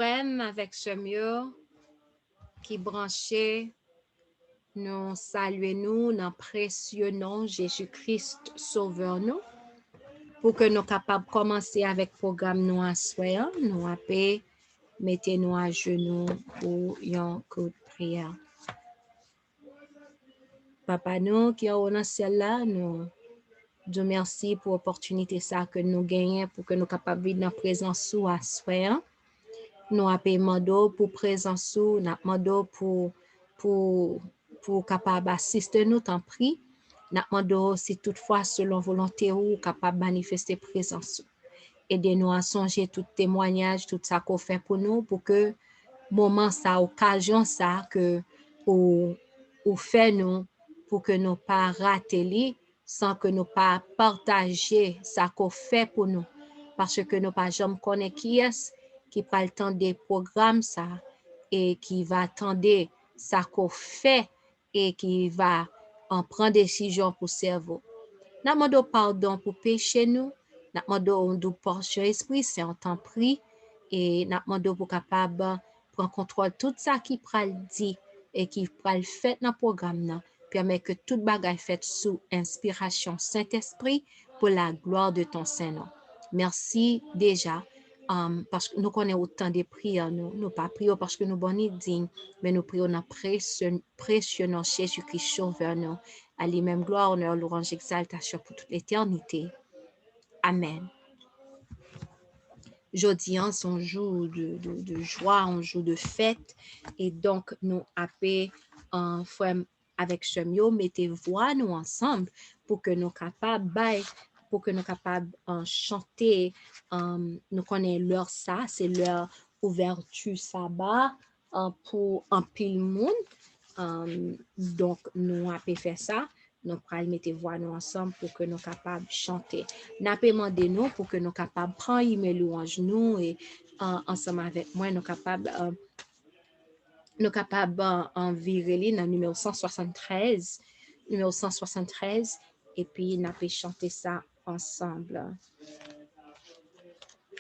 frère avec ce mieux qui branchait, nous saluons dans précieux nom Jésus-Christ Sauveur nous pour que nous capables de commencer avec le programme nous à soir, nous à paix, mettez-nous à genoux pour un coup de prière. Papa nous qui est dans le ciel là, nous Dieu merci pour l'opportunité ça que nous gagnons pour que nous capables de dans présence sous à soir. Nous avons pour présence, nous avons pour capable assister nous tant pris. Nous avons si toutefois selon volonté ou capable manifester présence. Aidez-nous à songer tout témoignage, tout ça qu'on fait pour nous, pour que moment ça, occasion ça que ou fait nous pour que nous pas rater sans que nous pas partager ça qu'on fait pour nous parce que nous pas jamais connaît qui est qui prend le temps des programmes ça et qui va attendre ça qu'on fait et qui va en prendre décision pour cerveau. N'a demandé pardon pour péché nous, n'a demandé de portion esprit c'est en temps pris et n'a demandé pour capable prendre contrôle tout ça qui pral dit et qui pral fait dans programme là permet que toute bagaille faite sous inspiration Saint-Esprit pour la gloire de ton Saint-Nom. Merci déjà parce que nous connaissons autant de prières, nous pas prions parce que nous sommes dignes, mais nous prions dans précieux nom Jésus-Christ Sauveur nous. À lui-même gloire, honneur, louange, exaltation pour toute l'éternité. Amen. Jeudi, c'est un jour de joie, un jour de fête. Et donc, nous appelons avec ce mieux, mettez voix nous ensemble pour que nous capables chanter. Nous connaissons l'heure ça, c'est l'heure ouverture sabbat pour un pile monde. Donc, nous avons fait ça. Nous allons mettre voix nous ensemble pour que nous soyons capables de chanter. Nous avons demandé nous pour que nous soyons capables de prendre mes louanges nous et ensemble avec moi, nous sommes capables de virer dans le numéro 173. Numéro 173. Et puis, nous allons chanter ça ensemble.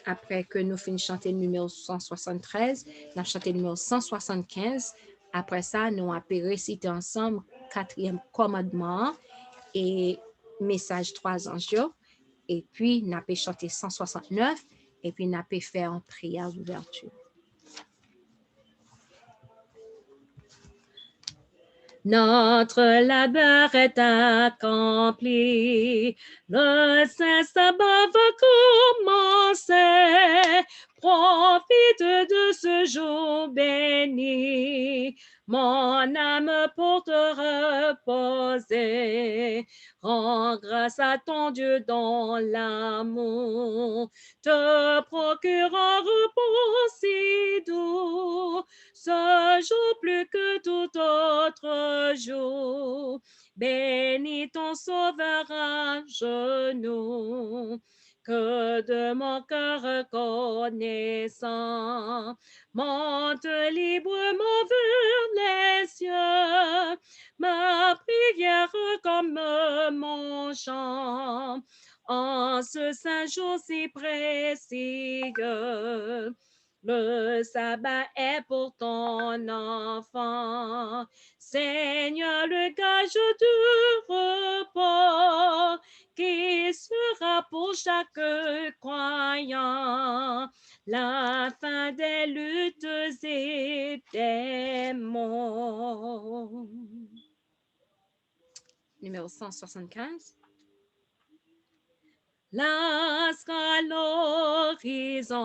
Après que nous finissons chanter le numéro 173, nous allons chanter le numéro 175. Après ça, nous allons réciter ensemble 4e commandement et message 3 anges. Et puis, nous allons chanter 169 et puis nous allons faire une prière d'ouverture. Notre labeur est accompli, le saint sabbat va commencer. Profite de ce jour béni, mon âme pour te reposer. Rends grâce à ton Dieu dans l'amour, te procure un repos si doux. Ce jour plus que tout autre jour, bénis ton Sauveur à genoux, que de mon cœur reconnaissant, monte librement vers les cieux, ma prière comme mon chant, en ce saint jour si précieux. Le sabbat est pour ton enfant, Seigneur, le gage du repos qui sera pour chaque croyant la fin des luttes et des maux. Numéro 175. Lorsqu'à l'horizon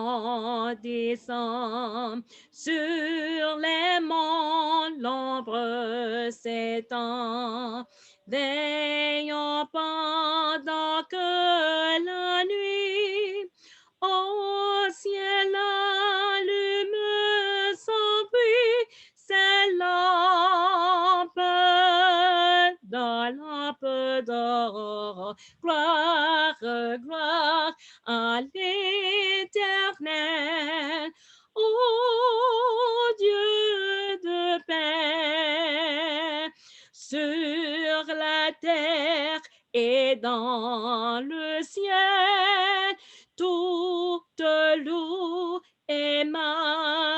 descend, sur les monts l'ombre s'étend, veillons pendant que la nuit au ciel allume sans bruit ses lampes d'or. Gloire, gloire à l'Éternel, ô Dieu de paix, sur la terre et dans le ciel, toute loue et majesté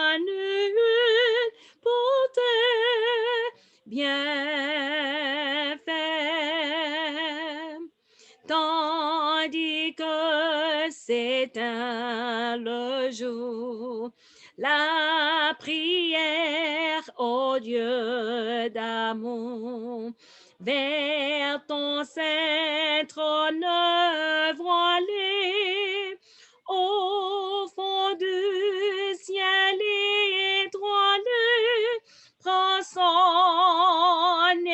tandis que s'éteint le jour. La prière, ô Dieu d'amour, vers ton saint trône voilé, au fond du ciel étoilé, prend son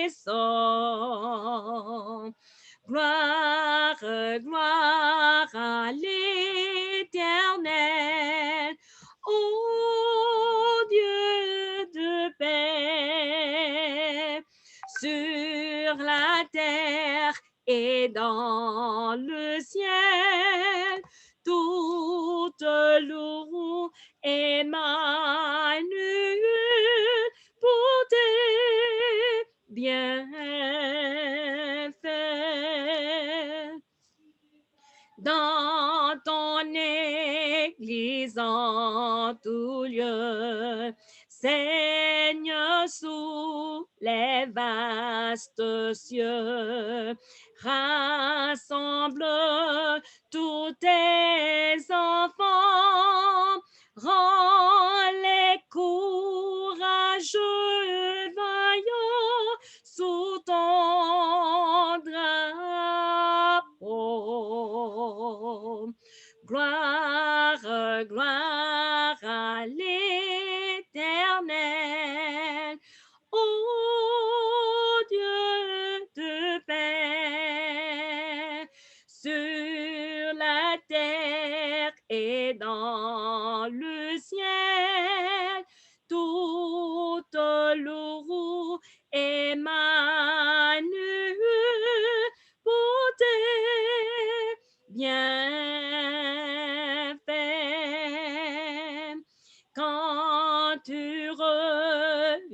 essor. Gloire, gloire à l'Éternel, ô Dieu de paix, sur la terre et dans le ciel, toute louange Emmanuel pour tes bienfaits. Dans ton église en tout lieu, Seigneur, sous les vastes cieux, rassemble tous tes enfants, rends-les courageux, vaillants, sous ton drapeau. Gloire, gloire à l'Éternel, ô Dieu de paix, sur la terre et dans le ciel, toute louange Emmanuel pour tes bienfaits. Quand tu reviendras,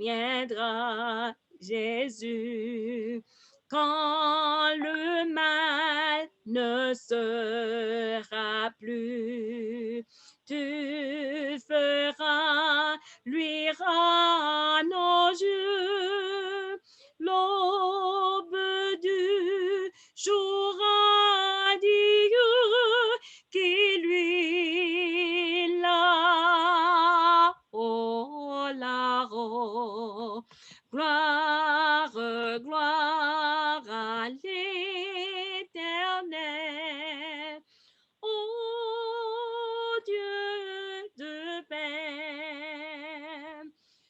Jésus, quand le mal ne sera plus, tu feras luire à nos yeux l'aube du jour radieux qui lui là-haut, là-haut. Gloire, gloire à l'Éternel, ô Dieu de paix,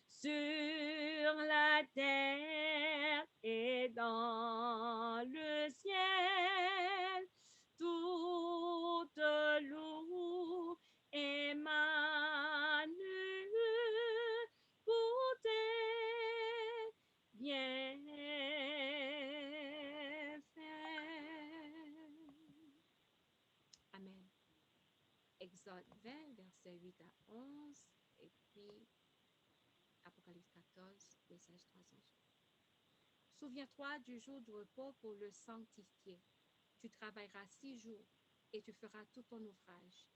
sur la terre et dans le ciel, toute louange Emmanuel pour tes bienfaits. Amen. Exode 20, versets 8 à 11, et puis Apocalypse 14, message 311. Souviens-toi du jour du repos pour le sanctifier. Tu travailleras 6 jours et tu feras tout ton ouvrage.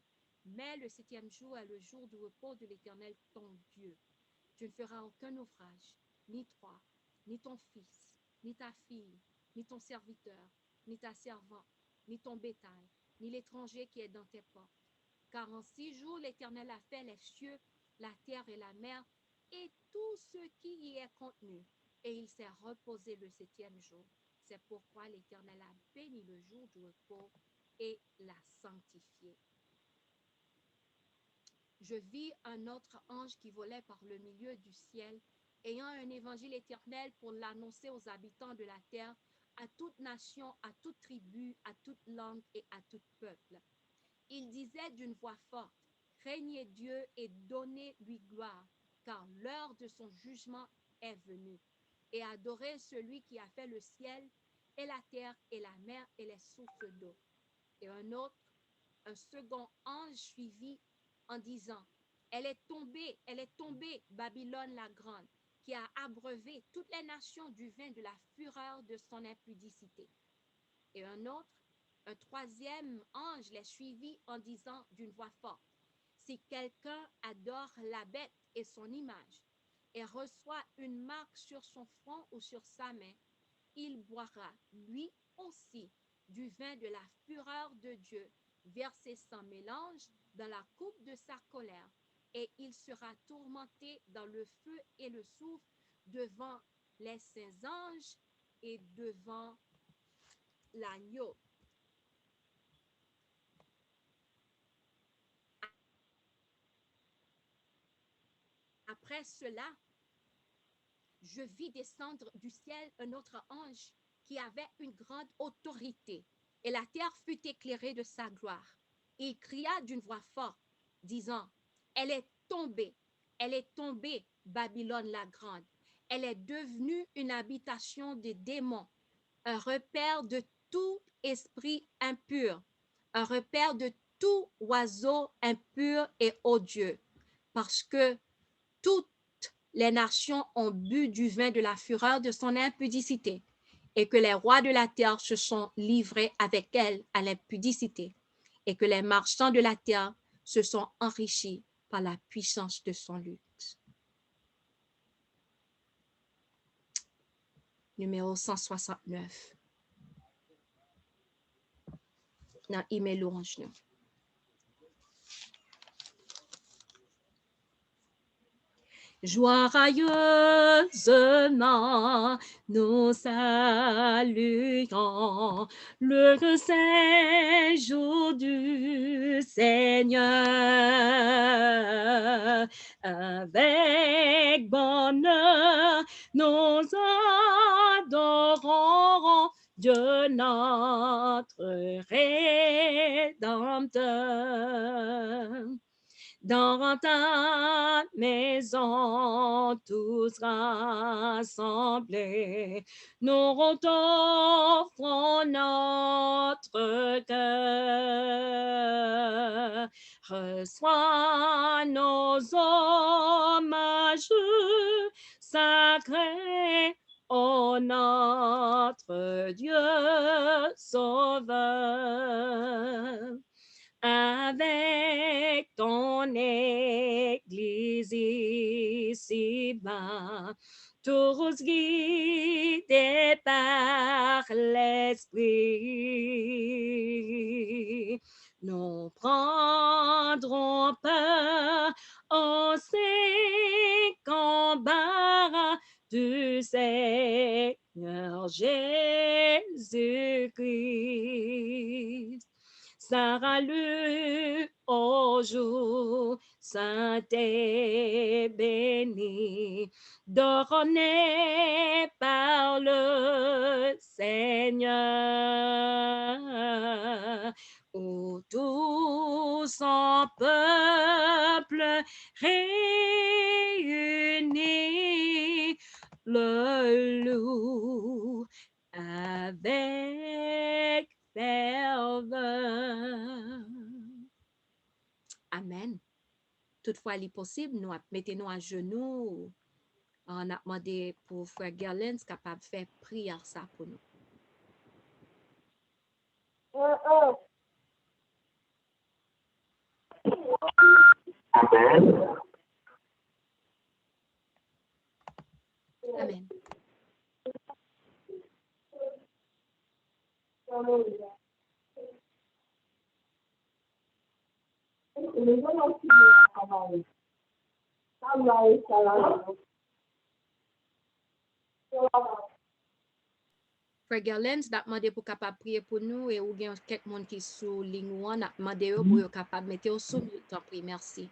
Mais le 7e jour est le jour du repos de l'Éternel ton Dieu. Tu ne feras aucun ouvrage, ni toi, ni ton fils, ni ta fille, ni ton serviteur, ni ta servante, ni ton bétail, ni l'étranger qui est dans tes portes. Car en 6 jours, l'Éternel a fait les cieux, la terre et la mer, et tout ce qui y est contenu. Et il s'est reposé le 7e jour. C'est pourquoi l'Éternel a béni le jour du repos et l'a sanctifié. Je vis un autre ange qui volait par le milieu du ciel, ayant un évangile éternel pour l'annoncer aux habitants de la terre, à toute nation, à toute tribu, à toute langue et à tout peuple. Il disait d'une voix forte, « Craignez Dieu et donnez-lui gloire, car l'heure de son jugement est venue. Et adorez celui qui a fait le ciel et la terre et la mer et les sources d'eau. » Et un second ange suivit en disant, « Elle est tombée, Babylone la grande, qui a abreuvé toutes les nations du vin de la fureur de son impudicité. » Et un troisième ange les suivit en disant d'une voix forte, « Si quelqu'un adore la bête et son image, et reçoit une marque sur son front ou sur sa main, il boira, lui aussi, du vin de la fureur de Dieu, versé sans mélange dans la coupe de sa colère, et il sera tourmenté dans le feu et le soufre devant les saints anges et devant l'agneau. Après cela, je vis descendre du ciel un autre ange qui avait une grande autorité, et la terre fut éclairée de sa gloire. Il cria d'une voix forte, disant, elle est tombée, Babylone la grande. Elle est devenue une habitation des démons, un repère de tout esprit impur, un repère de tout oiseau impur et odieux, parce que toutes les nations ont bu du vin de la fureur de son impudicité, et que les rois de la terre se sont livrés avec elle à l'impudicité, et que les marchands de la terre se sont enrichis par la puissance de son luxe. Numéro 169. Dans email louange nous. Joyeusement, nous saluons le saint jour du Seigneur. Avec bonheur, nous adorons Dieu notre Rédempteur. Dans ta maison, tous rassemblés, nous t'offrons notre cœur. Reçois nos hommages sacrés, ô notre Dieu sauveur. Avec ton Église ici-bas, tous guidés par l'Esprit, nous prendrons part au saint combat du Seigneur Jésus-Christ. Salut au jour saint et béni, donné par le Seigneur, où tout son peuple réuni le loue avec ferveur. Amen. Toutefois, il est possible, nous mettons à genoux. On a demandé pour Frère Gerlens capable de faire prière ça pour nous. Amen. Amen. Frère Gerlens a demandé pour capable prier pour nous et ou bien quelqu'un qui sous ligne on a demandé pour capable mettre au son temps prier. Merci.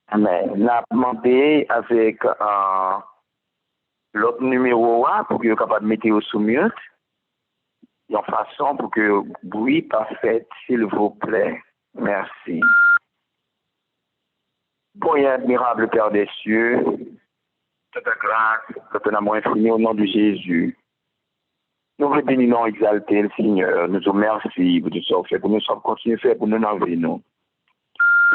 Amen. N'a demandé avec l'autre numéro pour que vous capable de mettre sous mute. En façon pour que bruit parfait, s'il vous plaît. Merci. Bon et admirable Père des cieux, toute grâce, toute amour infini au nom de Jésus. Nous vous bénissons, exalter le Seigneur. Nous vous remercions pour tout ça fait, pour nous sommes continuer à faire pour nous enlever nous.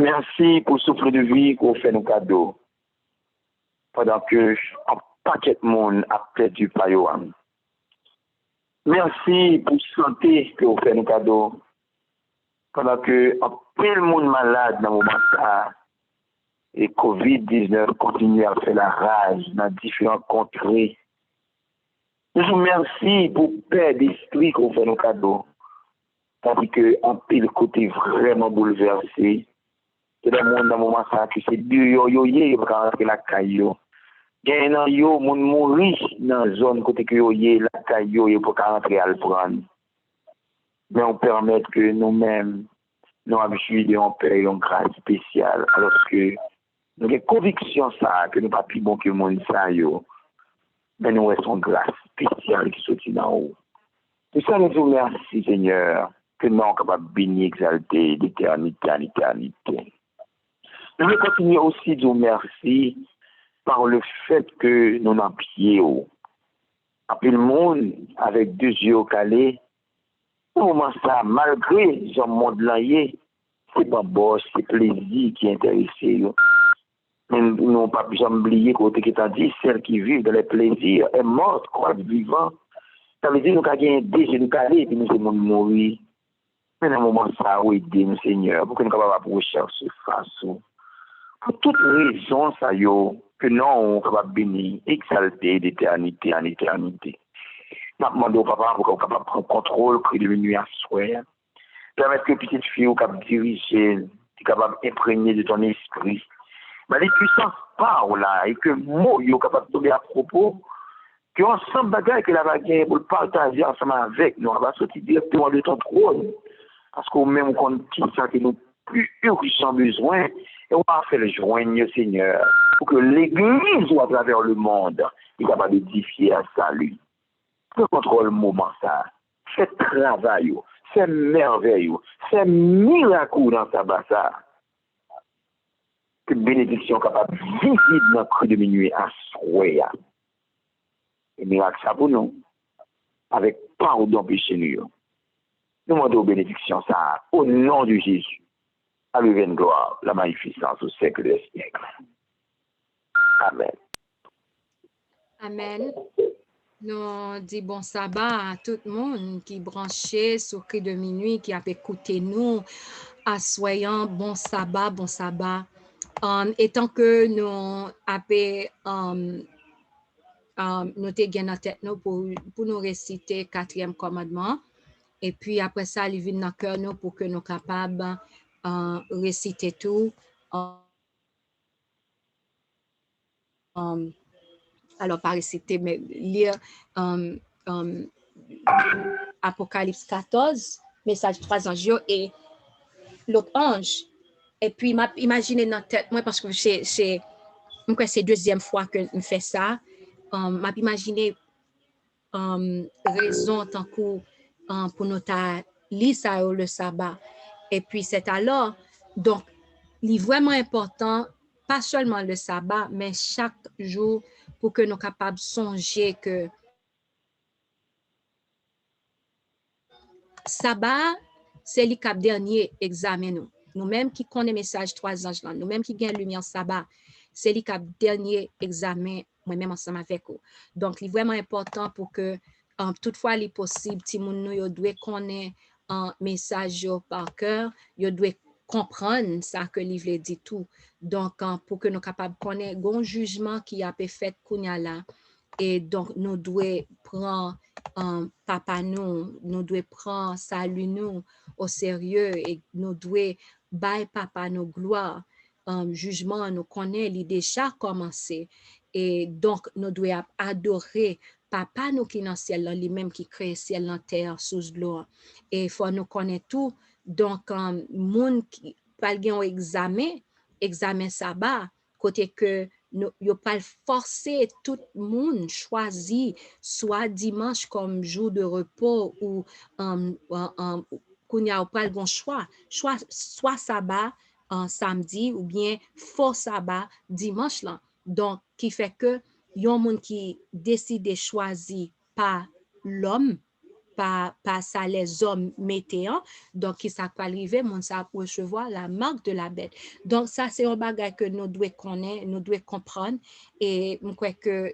Merci pour le souffle de vie qu'on fait nos cadeaux. Pendant que un paquet de monde a perdu par Yohan. Merci pour la santé que vous faites nos cadeaux. Pendant que un peu de monde malade dans le moment ça. Et COVID-19 continue à faire la rage dans différentes contrées. Nous vous remercions pour paix d'esprit qu'on fait nos cadeaux. Tandis qu'en pile côté vraiment bouleversé, c'est le monde dans le moment ça, que c'est deux yo pour rentrer la caillou. Gen nan yo, moun mouri dans la zone côté que yo la caillou, pour rentrer à le prendre. Mais on permet que nous-mêmes, nous habitués, on paye une grâce spéciale, alors que nous avons conviction ça, que nous pas plus bon que le monde ça yo. Mais nous avons une grâce spéciale qui sortit d'en haut. C'est ça, nous vous remercions, Seigneur, que nous sommes capables de bénir, exalter d'éternité en éternité. Nous voulons continuer aussi de vous remercier par le fait que nous n'avons pied haut. Après le monde, avec 2 yeux au calé, au moment ça, malgré le monde là, c'est pas bosse, c'est plaisir qui intéresse. Mais nous n'avons pas besoin d'oublier côté qui t'a dit, celle qui vit dans les plaisirs est morte, quoi, vivant. Ça veut dire que nous avons gagné des genoux calés, puis nous sommes mourir. Mais dans le moment ça, oui, aidez-nous, Seigneur, pour que nous soyons capables de rechercher face. Pour toutes raisons, ça y est, que nous sommes capables de bénir, exalter d'éternité en éternité. Nous demandons au papa pour qu'on soit capable de prendre contrôle, que de minuit à soir. Permettre que petite fille ou capable de diriger, capable d'imprégner de ton esprit. Mais les puissances parlent là, et que mots sont capables de tomber à propos, que ensemble bagaille que la bagaille pour le partager ensemble avec nous, on va sortir directement de ton trône. Parce qu'au même compte qui ça que nous plus urgent besoin, et on va faire le joindre, Seigneur, pour que l'Église soit à travers le monde, est capable d'édifier un salut. Que contrôle le moment ça. Fais travail, fais merveille, fais miracle dans ta bassa. Que bénédiction capable visible dans le creux de minuit à soya. Et miracle ça pour nous, avec pardon péché nous. Nous demandons bénédiction ça, au nom de Jésus. À lui vienne gloire, la magnificence au siècle des siècles. Amen. Amen. Nous disons bon sabbat à tout le monde qui est branché sur Cri de minuit, qui a écouté nous, à soyant bon sabbat, bon sabbat. Étant que nous avons noté bien en tête nous pour nous réciter 4e commandement, et puis après ça, il vient dans le cœur nous pour que nous soyons capables de réciter tout. Alors, pas réciter, mais lire Apocalypse 14, message 3 anges et l'autre ange. Et puis, imaginez dans la tête, moi, parce que c'est 2e fois que je fais ça, m'a imaginé raison tant que pour nous lire ça le sabbat. Et puis, c'est alors, donc, il est vraiment important, pas seulement le sabbat, mais chaque jour, pour que nous soyons capables de songer que sabbat, c'est le cap dernier examen nous. Nous-mêmes qui connaissons le message 3 anges, nous-mêmes qui gagnons lumière sabbat, c'est le cap dernier examen, moi-même ensemble avec vous. Donc, il est vraiment important pour que, toutefois, il est possible, si nous doit connaître un message par cœur, nous doit comprendre ça que le livre dit tout. Donc, pour que nous soyons capables de connaître un jugement qui a été fait là. Et donc, nous devons prendre papa nous devons prendre salut nous au sérieux et nous devons bailler papa nos gloires. Jugement, nous connaît, il déjà commencé. Et donc, nous devons adorer papa nous qui est dans le ciel, lui-même qui crée le ciel, la terre, sous gloire. Et il faut nous connaître tout. Donc, monde qui parle un examen sabbat, côté que nous pas forcer tout le monde choisir soit dimanche comme jour de repos ou qu'on y a pas le bon choix soit sabbat samedi ou bien faux sabbat dimanche là. Donc qui fait que y a un monde qui décide de choisir pas l'homme pas ça les hommes météants, donc qui ça peut arriver, mon ça recevoir la marque de la bête. Donc ça c'est un bagage que nous devons connaître, nous devons comprendre et je crois que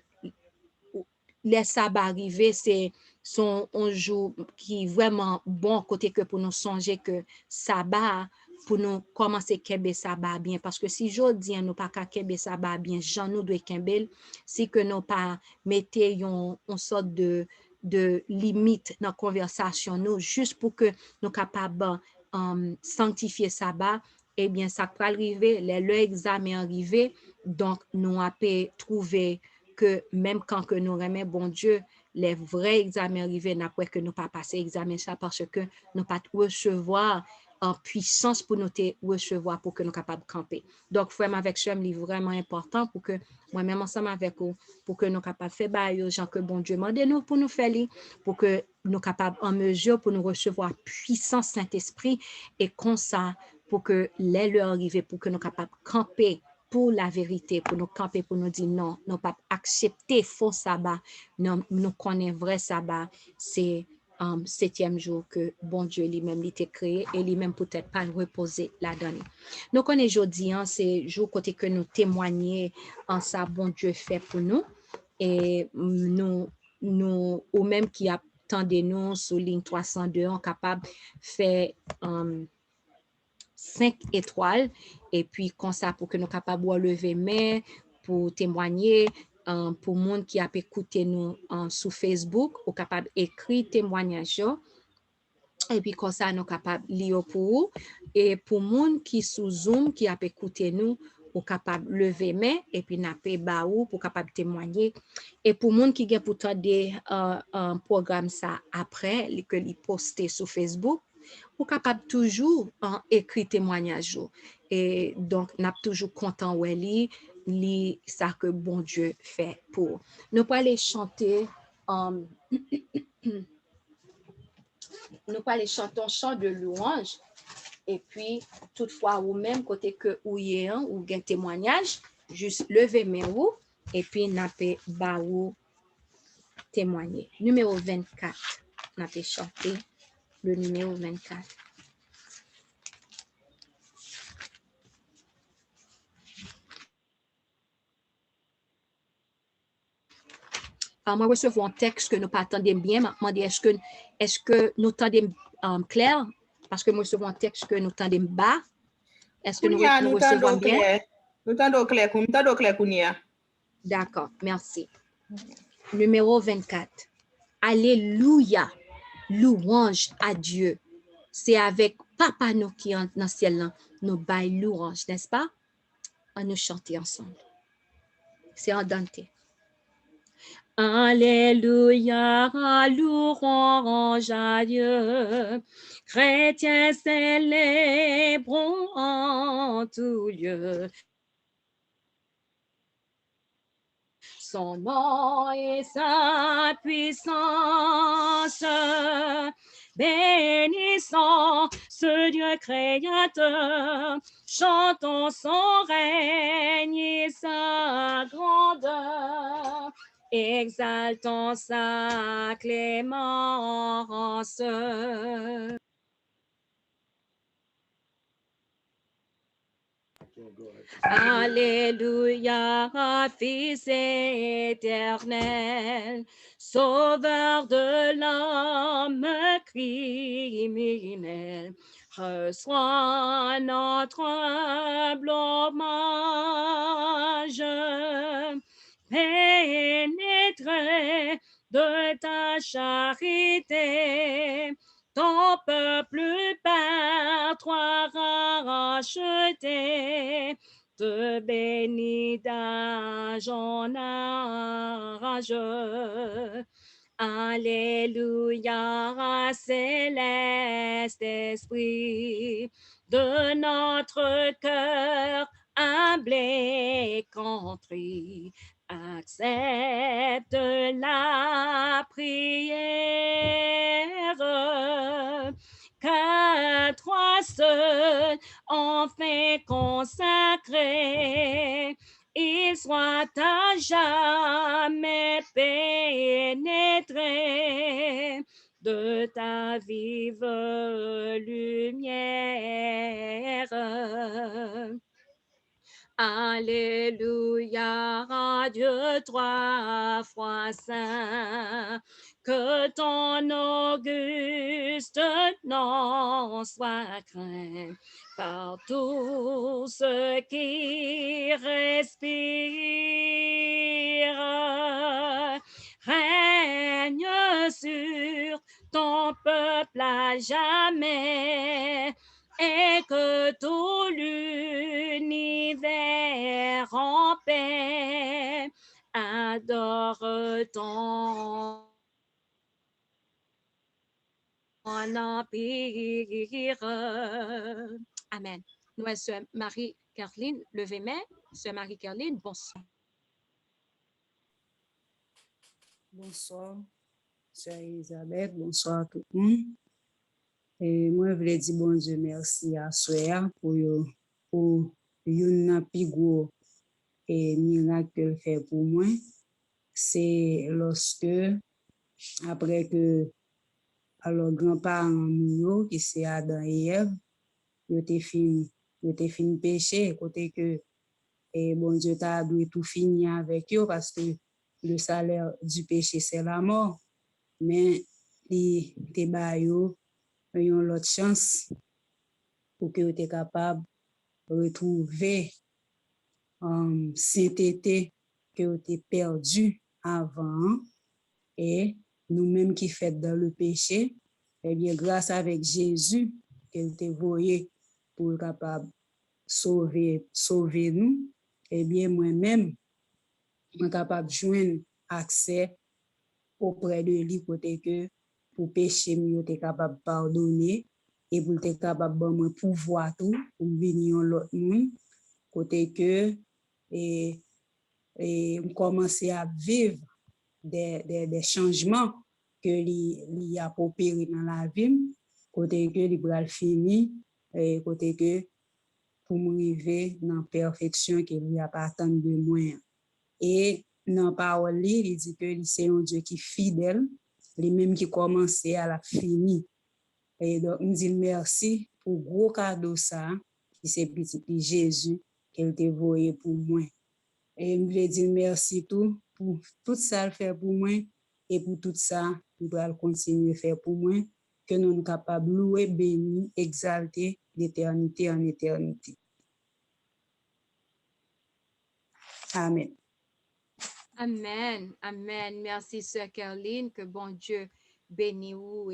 les sabbats arrivés c'est son un jour qui est vraiment bon côté que pour nous songer que sabbat pour nous commencer kembe sabbat bien. Parce que si jodi nous pas kembe sabbat bien, Jean nous doit kembe, si que nous pas mettez une sorte de limite dans la conversation, nous, juste pour que nous capables sanctifier sabbat, eh bien, ça peut arriver, l'examen arrivé, donc nous avons trouvé que même quand que nous remet bon Dieu, les vrais examens arrivés, n'après que nous pas passer examen ça parce que nous pas recevoir en puissance pour nous recevoir pour que nous capables de camper. Donc, frère avec Chem, c'est vraiment important pour que moi-même ensemble avec vous, pour que nous capables de faire bail aux gens que bon Dieu demande nous pour nous faire, pour que nous capables en mesure pour nous recevoir puissance Saint-Esprit et comme ça, pour que les leur arriver, pour que nous capables de camper pour la vérité, pour nous camper, pour nous dire non, nous pas accepter faux sabbat, nous connaissons vrai sabbat, c'est 7e jour que bon Dieu lui-même l'était créé et lui-même peut-être pas reposer là-dedans. Nous connaissons aujourd'hui, c'est jour côté que nous témoigner en ça bon Dieu fait pour nous et nous ou même qui attendez nous sur ligne 302, on capable faire 5 étoiles et puis comme ça pour que nous capables de lever main pour témoigner pour monde qui a écouté nous sur Facebook ou capable écrire témoignage et puis comme ça nous capables lire pour vous et pour monde qui sous Zoom qui a écouté nous ou capable lever main et puis napé baou pour capable témoigner et pour monde qui a pourtant des un programme ça après que li posté sur Facebook ou capable toujours écrire témoignage et donc n'a toujours content où li ça que bon Dieu fait pour nous pas aller chanter nous pas aller chanter un chant de louange et puis toutefois ou même côté que ou y est ou gain témoignage juste lever main ou et puis n'a pas ba ou témoigner numéro 24 n'a pas chanter le numéro 24. Moi, recevons un texte que nous pas entendons bien. Je dis, est-ce que nous entendons clair? Parce que nous recevons un texte que nous entendons bas. Est-ce que nous recevons bien? Nous entendons clair, Kounia. D'accord, merci. Numéro 24. Alléluia. Louange à Dieu. C'est avec Papa nous qui est dans le ciel, nous baillons louange, n'est-ce pas? On nous chanter ensemble. C'est en Dante. Alléluia, louange à Dieu. Chrétiens célébrons en tout lieu son nom et sa puissance. Bénissons ce Dieu créateur, chantons son règne et sa grandeur, exaltons sa clémence. Alléluia, Fils éternel, Sauveur de l'homme criminel, reçois notre humble hommage, pénétré de ta charité, ton peuple par toi racheté, te bénit d'âge en âge. Alléluia, céleste esprit, de notre cœur humble et contrit, accepte la prière, car toi seul enfin consacré, il soit à jamais pénétré de ta vive lumière. Alléluia, Dieu 3 fois saint, que ton auguste nom soit craint par tous ceux qui respirent. Règne sur ton peuple à jamais, et que tout l'univers en paix adore ton empire. Amen. Nous, Sœur Marie-Caroline, levez-main. Sœur Marie-Caroline, bonsoir. Bonsoir, Sœur Elisabeth, bonsoir tout le monde. Et moi, je voulais dire bon Dieu merci à Sœur pour une plus gros miracle qu'elle fait pour moi. C'est lorsque, après que alors grand-parents nous, qui c'est Adam et Ève, ils étaient fin péché, côté que bon Dieu t'a dû tout finir avec eux parce que le salaire du péché c'est la mort. Mais il te ba yo yon l'autre chance pour que tu es capable de retrouver sainteté que tu as perdu avant. Et nous-mêmes qui faisons dans le péché, eh bien, grâce avec Jésus, qu'elle t'a voyé pour être capable de sauver nous, eh bien, moi-même, je suis capable de joindre accès auprès de lui, côté que pour pécher, je suis capable de pardonner et pour être capable de pouvoir tout, pour venir l'autre monde, côté que et commencer à vivre des changements que il a opéré dans la vie, côté que il va finir, et côté que pour m'arriver dans la perfection qu'il y a pas tant de moi. Et dans la parole, il dit que c'est un Dieu qui est fidèle, les mêmes qui commençaient à la fini. Et donc, on dit merci pour le gros cadeau ça, qui c'est petit Jésus qu'elle t'a voyé pour moi. Et je voulais dire merci tout pour tout ça fait pour moi et pour tout ça, il doit continuer à faire pour moi, que nous sommes capables de louer, bénir, exalter d'éternité en éternité. Amen. Amen. Amen. Merci, Sœur Caroline. Que bon Dieu bénisse vous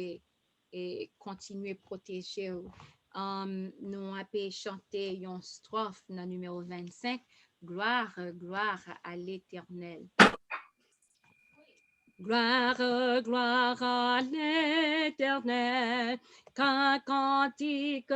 et continue à protéger vous. Nous avons chanté une strophe dans le numéro 25. Gloire, gloire à l'Éternel. Gloire, gloire à l'Éternel, qu'un cantique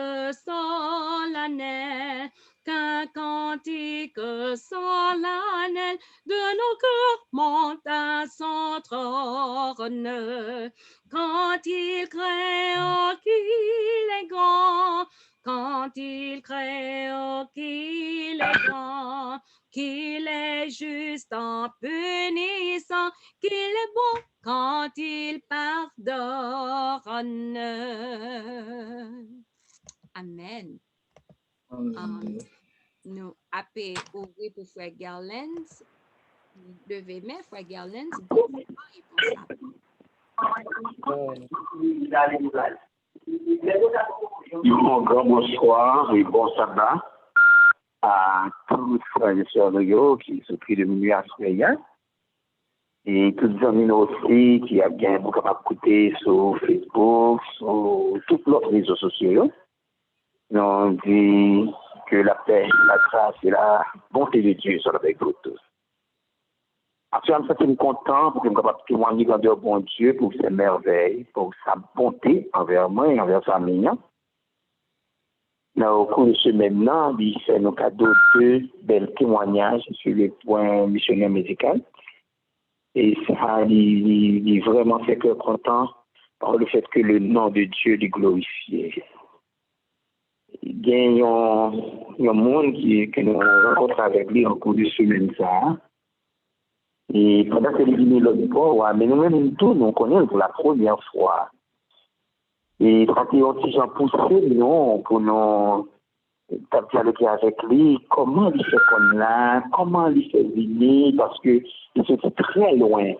solennel, qu'un cantique solennel de nos cœurs monte à son trône. Quand il crée, oh, qu'il est grand, quand il crée, oh, qu'il est grand, qu'il est juste en punissant, qu'il est bon quand il pardonne. Amen. Nous appelons ouvrir pour Frère Garland. Levez-moi, Frère Garland. Un grand bonsoir et bon sabbat à tous les frères et sœurs de Yo qui se prient de minuit à Soya. Et tous les amis aussi qui ont bien beaucoup écouter sur Facebook, sur tous les autres réseaux sociaux. On dit que la paix, la grâce et la bonté de Dieu sont avec vous tous. Actuellement, je suis content pour que je puisse témoigner de bon Dieu pour ses merveilles, pour sa bonté envers moi et envers sa famille. Au cours de ce même-là, il fait nos cadeaux de bels témoignages sur le point missionnaire médical. Et ça, il vraiment fait que content par le fait que le nom de Dieu est glorifié. Il y a un monde que nous rencontrons avec lui au cours de ce même-là. Et pendant que les guillemets l'autre fois, mais nous-mêmes, tout, nous connaissons pour la première fois. Et quand ils ont déjà poussé, non, pour nous dialoguer avec lui, comment il fait comme là, comment il fait venir, parce que il était très loin.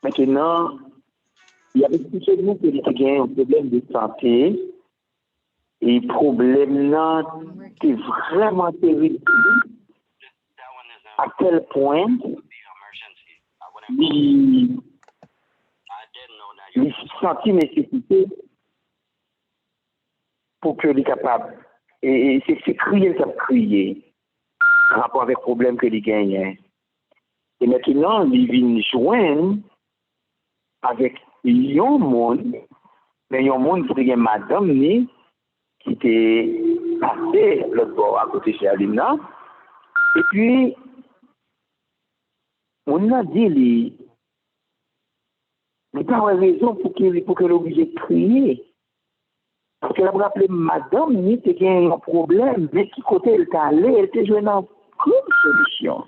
Maintenant, il y a expliqué nous qu'il y a un problème de santé. Et le problème là, c'est vraiment terrible. À quel point il sentit nécessité pour que il est capable. Et c'est crier, ça crier en rapport avec le problème que il gagne. Et maintenant, il vient joindre avec un monde, mais un monde qui est madame ni qui était passé l'autre bord à côté chez Alina. Et puis, on a dit, il n'y a pas de raison pour qu'elle obligé de crier. Parce qu'elle a rappelé madame, ni c'est qu'il y a un problème, mais qui côté elle est allée, elle était jouée dans une solution.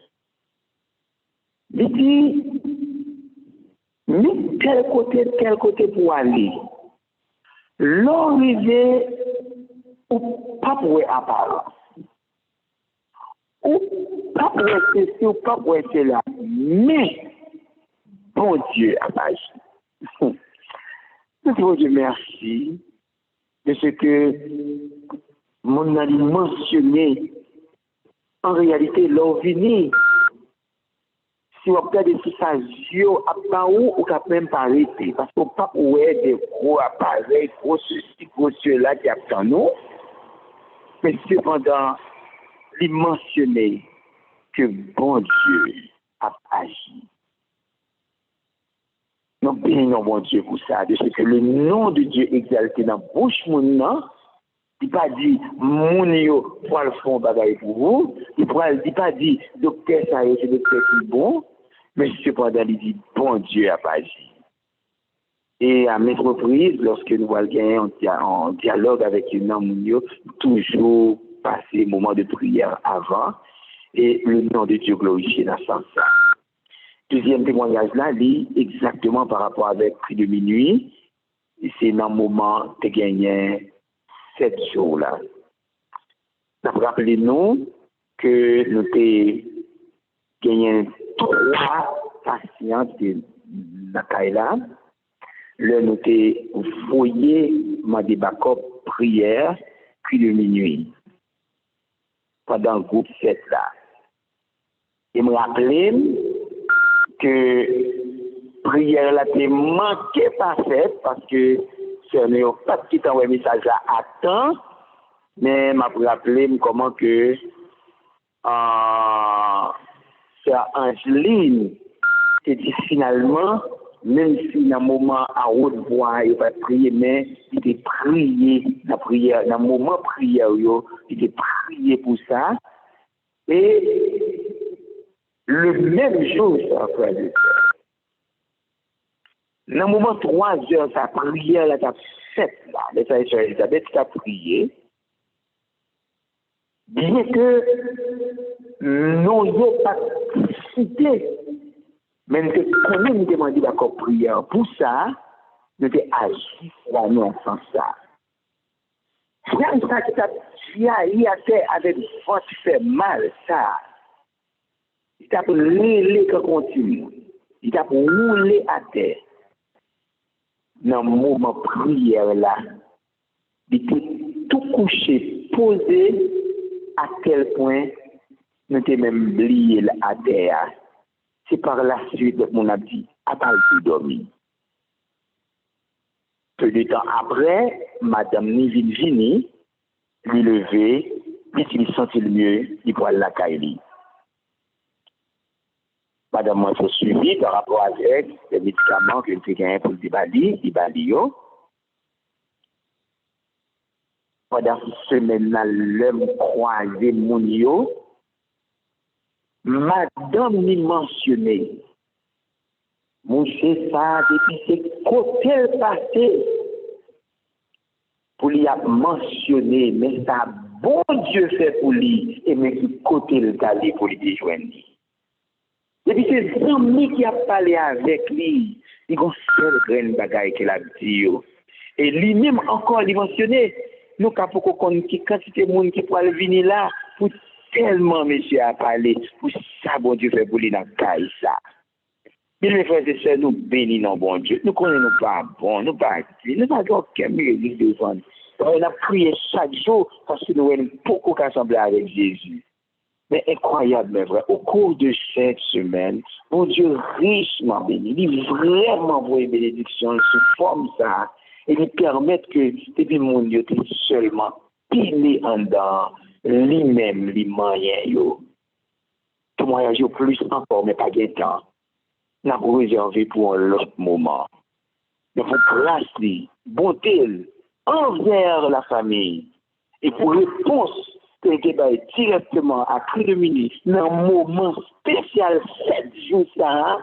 Et puis, mais quel côté pour aller? L'arrivée ou pas pour apparence. Ou pas pour ceci, ou pas pour cela. Mais, bon Dieu, agi. Bon Dieu, merci de ce que mon ami mentionné, en réalité, l'orvini, si on regarde si ça joue à pas où, ou qu'à même pas arrêter. Parce qu'on pas où est des gros appareils, gros ceci, gros cela qui attendent nous. Mais cependant, il mentionné que bon Dieu a agi. Nous bénissons bon Dieu pour ça, de ce que le nom de Dieu exalté dans la bouche mon il pas dit mon yo pour le fond bagaille pour vous, il pas dit docteur ça c'est docteur qui bon, mais cependant il dit bon Dieu a agi. Et à maintes reprises, lorsque nous allons gagner en dialogue avec une homme, toujours passer moment de prière avant et le nom de Dieu glorifié dans ce sens-là. Deuxième témoignage là, lit exactement par rapport avec prix de minuit. Et c'est dans le moment de gagner 7 jours là. Rappelez-nous que nous avons gagné 3 patients de la Kaila. Le nous avons voyé ma débat prière prix de minuit pendant le groupe 7 là. Et me rappeler que prière là t'est manqué pas faite parce que c'est un pas qui t'envoie message là à temps, mais m'a rappelé comment que c'est Angeline qui dit finalement même si dans le moment à haute voix il va prier, mais il était prié dans prière dans le moment prière il était prié pour ça et le même jour ça frère de dans le moment 3 heures sa prière là t'as fait là les frères Elisabeth qui a prié bien que nous n'avons pas cité mais nous avons quand même demandé d'accord prière pour ça nous avons agi dans nous en sens ça il y a une chose qui a fait avec votre fait mal ça il t'a pour rouler quand continue il t'a pour rouler à terre dans le moment prière là il était tout couché posé à quel point nous avons même oublié à terre. C'est par la suite que mon a dit à part de dormir. Peu de temps après, Madame Nivini lui lever, puis il sentit le mieux, il pourra la caille. Madame moi faut suivi par rapport avec les médicaments que j'ai gagné pour le Dibalio. Pendant cette semaine-là, l'homme croisé mon yo, Madame ni mentionné, mon chef ça depuis c'est côté passé pour lui a mentionné, mais ça bon Dieu fait pour lui et mais qui côté le d'aller pour lui joindre. Depuis c'est amis qui a parlé avec lui, il a seul grain bagaille qu'il a dit et lui-même encore il mentionné nous capons qu'on qui quantité de monde qui pourra venir là pour tellement monsieur a parlé pour ça bon Dieu fait pour lui dans caille ça Bien, mes frères et sœurs, nous bénissons bon Dieu. Nous connaissons pas bon, nous pas aucun mérite devant nous. On a prié chaque jour parce que nous avons beaucoup rassemblé avec Jésus. Mais incroyable, mais vrai, au cours de cette semaine, mon Dieu richement béni, il vraiment envoyé bénédiction sous forme ça, et il permet que, depuis mon Dieu, seulement pilé en dedans, lui-même, les moyens, tout moyen, plus encore, mais pas de temps. N'a pas réservé pour un autre moment. Mais pour grâce, bonté envers la famille, et pour réponse que était directement à cri de ministre dans un moment spécial 7 jours ça,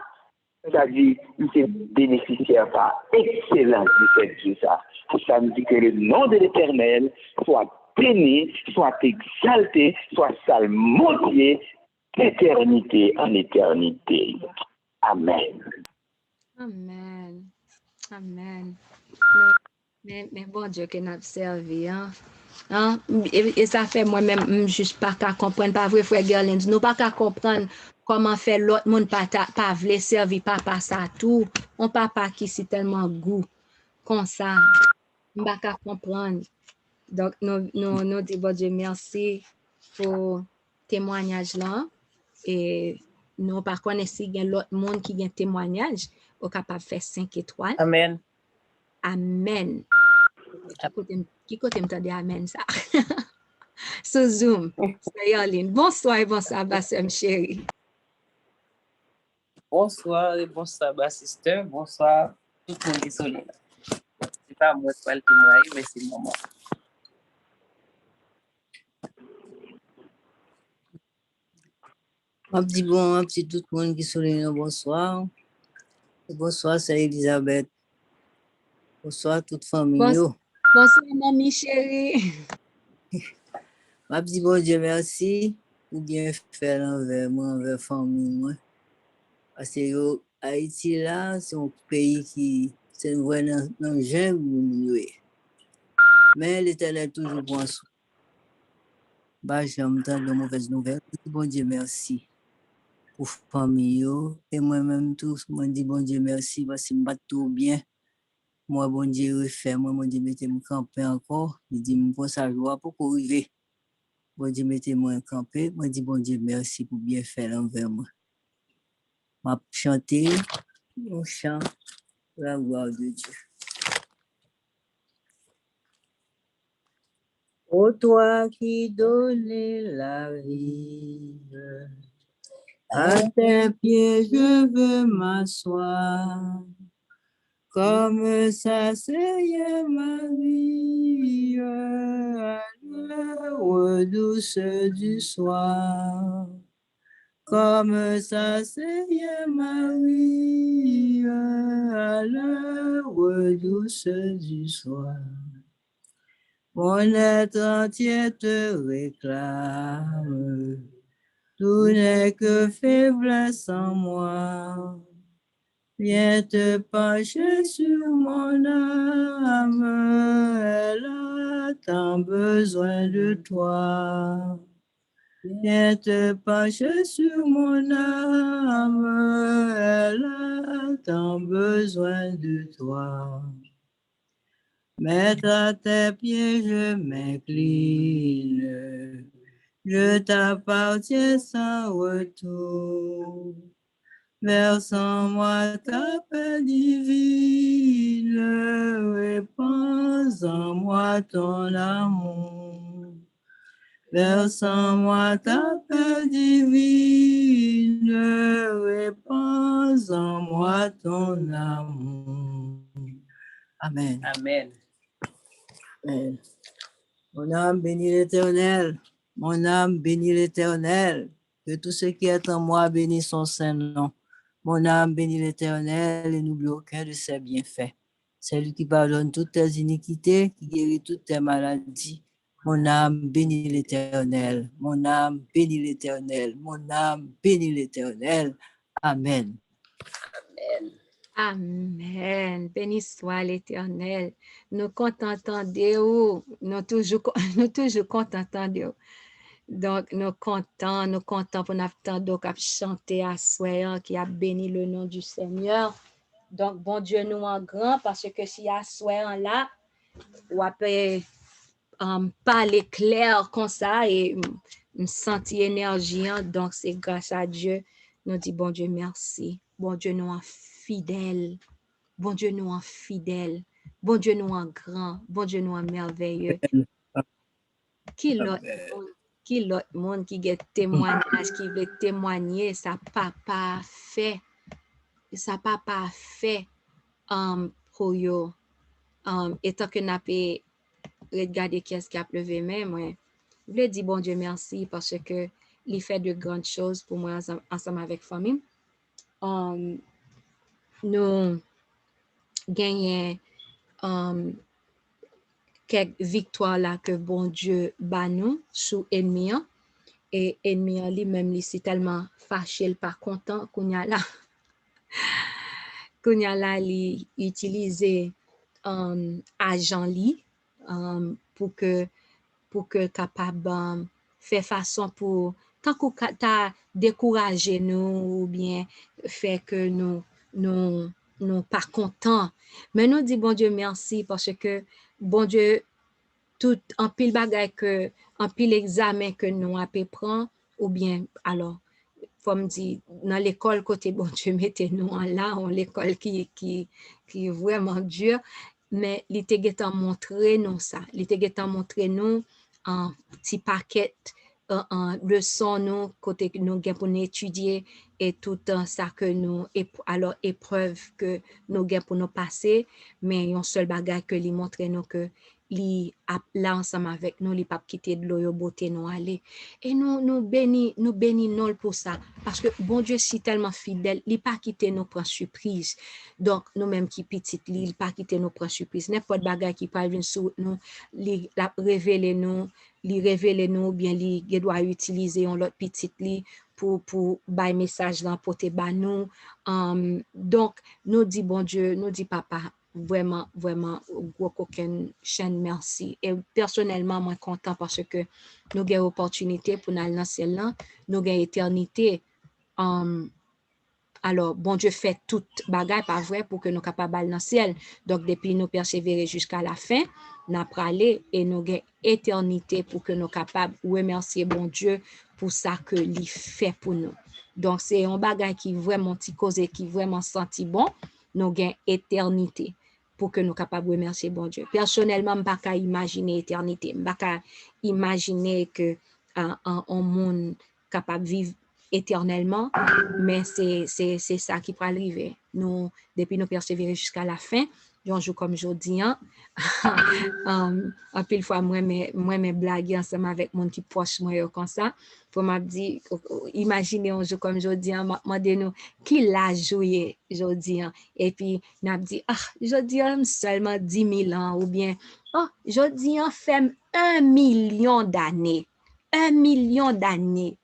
c'est-à-dire c'est bénéficiaire par excellence de 7 jours ça. Ça me dit que le nom de l'Éternel soit béni, soit exalté, soit salmodié d'éternité en éternité. Amen. Amen. Amen. Mais bon Dieu que nous avons servi. Hein? Hein? Et ça fait moi-même, juste pas qu'à comprendre, pas vrai, frère Gerlin, nous pas qu'à comprendre comment faire l'autre monde pas voulait servir papa ça tout. On papa qui c'est tellement goût comme ça. On pas qu'à comprendre. Donc, nous disons, bon Dieu, merci pour témoignage là. Et nous, par contre, s'il y a l'autre monde qui a un témoignage, on est capable de faire 5 étoiles. Amen. Amen. Qui côté me dit amen ça? Sur Zoom. C'est Yaline. Bonsoir et bonsoir, Bassem chérie. Bonsoir et bonsoir, ma sister. Bonsoir, tout le monde qui est là. C'est pas moi qui parle témoigner, mais c'est maman. Un petit bon, un petit tout le monde qui sont là, bonsoir. Et bonsoir, c'est Elisabeth. Bonsoir, toute famille. Bonsoir, mamie chérie. Ma petit bon Dieu, merci pour bien faire envers moi, envers la famille. Parce que Haïti, là, c'est un pays qui c'est vraiment dans le jungle. Mais l'Éternel toujours prend soin. Bah, j'entends de mauvaises nouvelles. Bon Dieu, merci. Pour la famille, et moi-même tout, moi dis bon Dieu merci parce que je me tout bien. Moi, bon Dieu, refait, moi, bon Dieu, mettez-moi camper encore. Il dit, moi, ça joie pour arriver. Bon Dieu, mettez-moi camper. Moi, dis bon Dieu merci pour bien faire envers moi. M'a chanté, on chante la gloire de Dieu. Ô toi qui donnais la vie, à tes pieds je veux m'asseoir, comme ça Seigneur ma vie, à l'heure douce du soir. Comme ça Seigneur ma vie, à l'heure douce du soir. Mon être entier te réclame, tout n'est que faiblesse en moi. Viens te pencher sur mon âme, elle a tant besoin de toi. Viens te pencher sur mon âme, elle a tant besoin de toi. Mettre à tes pieds, je m'incline, je t'appartiens sans retour. Verse en moi ta paix divine, répands en moi ton amour. Verse en moi ta paix divine, répands en moi ton amour. Amen. Amen. Amen. Mon âme bénit l'Éternel, mon âme bénit l'Éternel, que tout ce qui est en moi bénisse son saint nom. Mon âme bénit l'Éternel et n'oublie aucun de ses bienfaits. C'est lui qui pardonne toutes tes iniquités, qui guérit toutes tes maladies. Mon âme bénit l'Éternel, mon âme bénit l'Éternel, mon âme bénit l'Éternel. Amen. Amen. Amen. Béni soit l'Éternel. Nous contentons Dieu. Nous toujours contentons Dieu. Donc, nous comptons pour nous attendre à chanter à soir qui a béni le nom du Seigneur. Donc, bon Dieu nous en grand parce que si à soir là, ou après parler clair comme ça et me sentir énergie, donc c'est grâce à Dieu. Nous dit bon Dieu merci. Bon Dieu nous en fidèle. Bon Dieu nous en fidèle. Bon Dieu nous en grand. Bon Dieu nous en merveilleux. Qui l'autre monde qui a témoignage, qui veut témoigner, ça papa fait. Ça papa fait pour yo. Étant que n'a pas regardé qu'est-ce qui a levé même, moi, je voulais dire bon Dieu merci parce que il fait de grandes choses pour moi ensemble avec famille. Nous gagnons quelques victoires là que bon Dieu bat nous sous ennemi et ennemi lui-même lui c'est tellement fâché, il pas content qu'on y a là il utiliser agent li pour que capable faire façon pour tant qu'on t'a découragé nous ou bien fait que nous pas contents, mais nous dit bon Dieu merci parce que bon Dieu tout en pile bagay que en pile examen que nous avons prend ou bien alors faut me dire dans l'école côté bon Dieu mettez nous là on l'école qui est vraiment dur, mais il était montré nous ça, il était montré nous un petit paquet en leçon nous côté nous gain pour nous étudier et tout ça que nous alors épreuve que nous gain pour nous passer, mais un seul bagage que lui montrer nous que li là ensemble avec nous, li pas quitter de l'eau beauté nous aller et nous bénis nous pour ça parce que bon Dieu si tellement fidèle, li pas quitter nous prend surprise. Donc nous même qui petite li pas quitter nous prend surprise, n'importe bagage qui parle venir sur nous, li la révéler nous, bien li doit utiliser on l'autre petite li pour bay message là porter ba nous. Donc nous dit bon Dieu, nous dit papa vraiment aucune chaîne merci et personnellement moi content parce que nous avons opportunité pour aller dans le ciel là, nous avons éternité. Alors bon Dieu fait toute bagaille pas vrai pour que nous capables d'aller dans le ciel, donc depuis nous persévérer jusqu'à la fin n'a aller et nous avons éternité pour que nous capables remercier bon Dieu pour ça que il fait pour nous. Donc c'est un bagaille qui vraiment ti cause qui vraiment senti bon, nous avons éternité pour que nous capables de remercier bon Dieu. Personnellement, je ne peux pas imaginer l'éternité. Je ne peux pas imaginer que un monde capable de vivre éternellement, mais c'est ça qui peut arriver. Nous, depuis nous persévérer jusqu'à la fin, un jour comme aujourd'hui, un pile fois moi mes blagues ensemble avec mon qui proche moi comme ça pour m'a dit imaginez un jour comme aujourd'hui m'a demandé nous qui l'a joué aujourd'hui et puis n'a dit aujourd'hui seulement 10 000 ans ou bien aujourd'hui fait 1 million d'années 1 million d'années.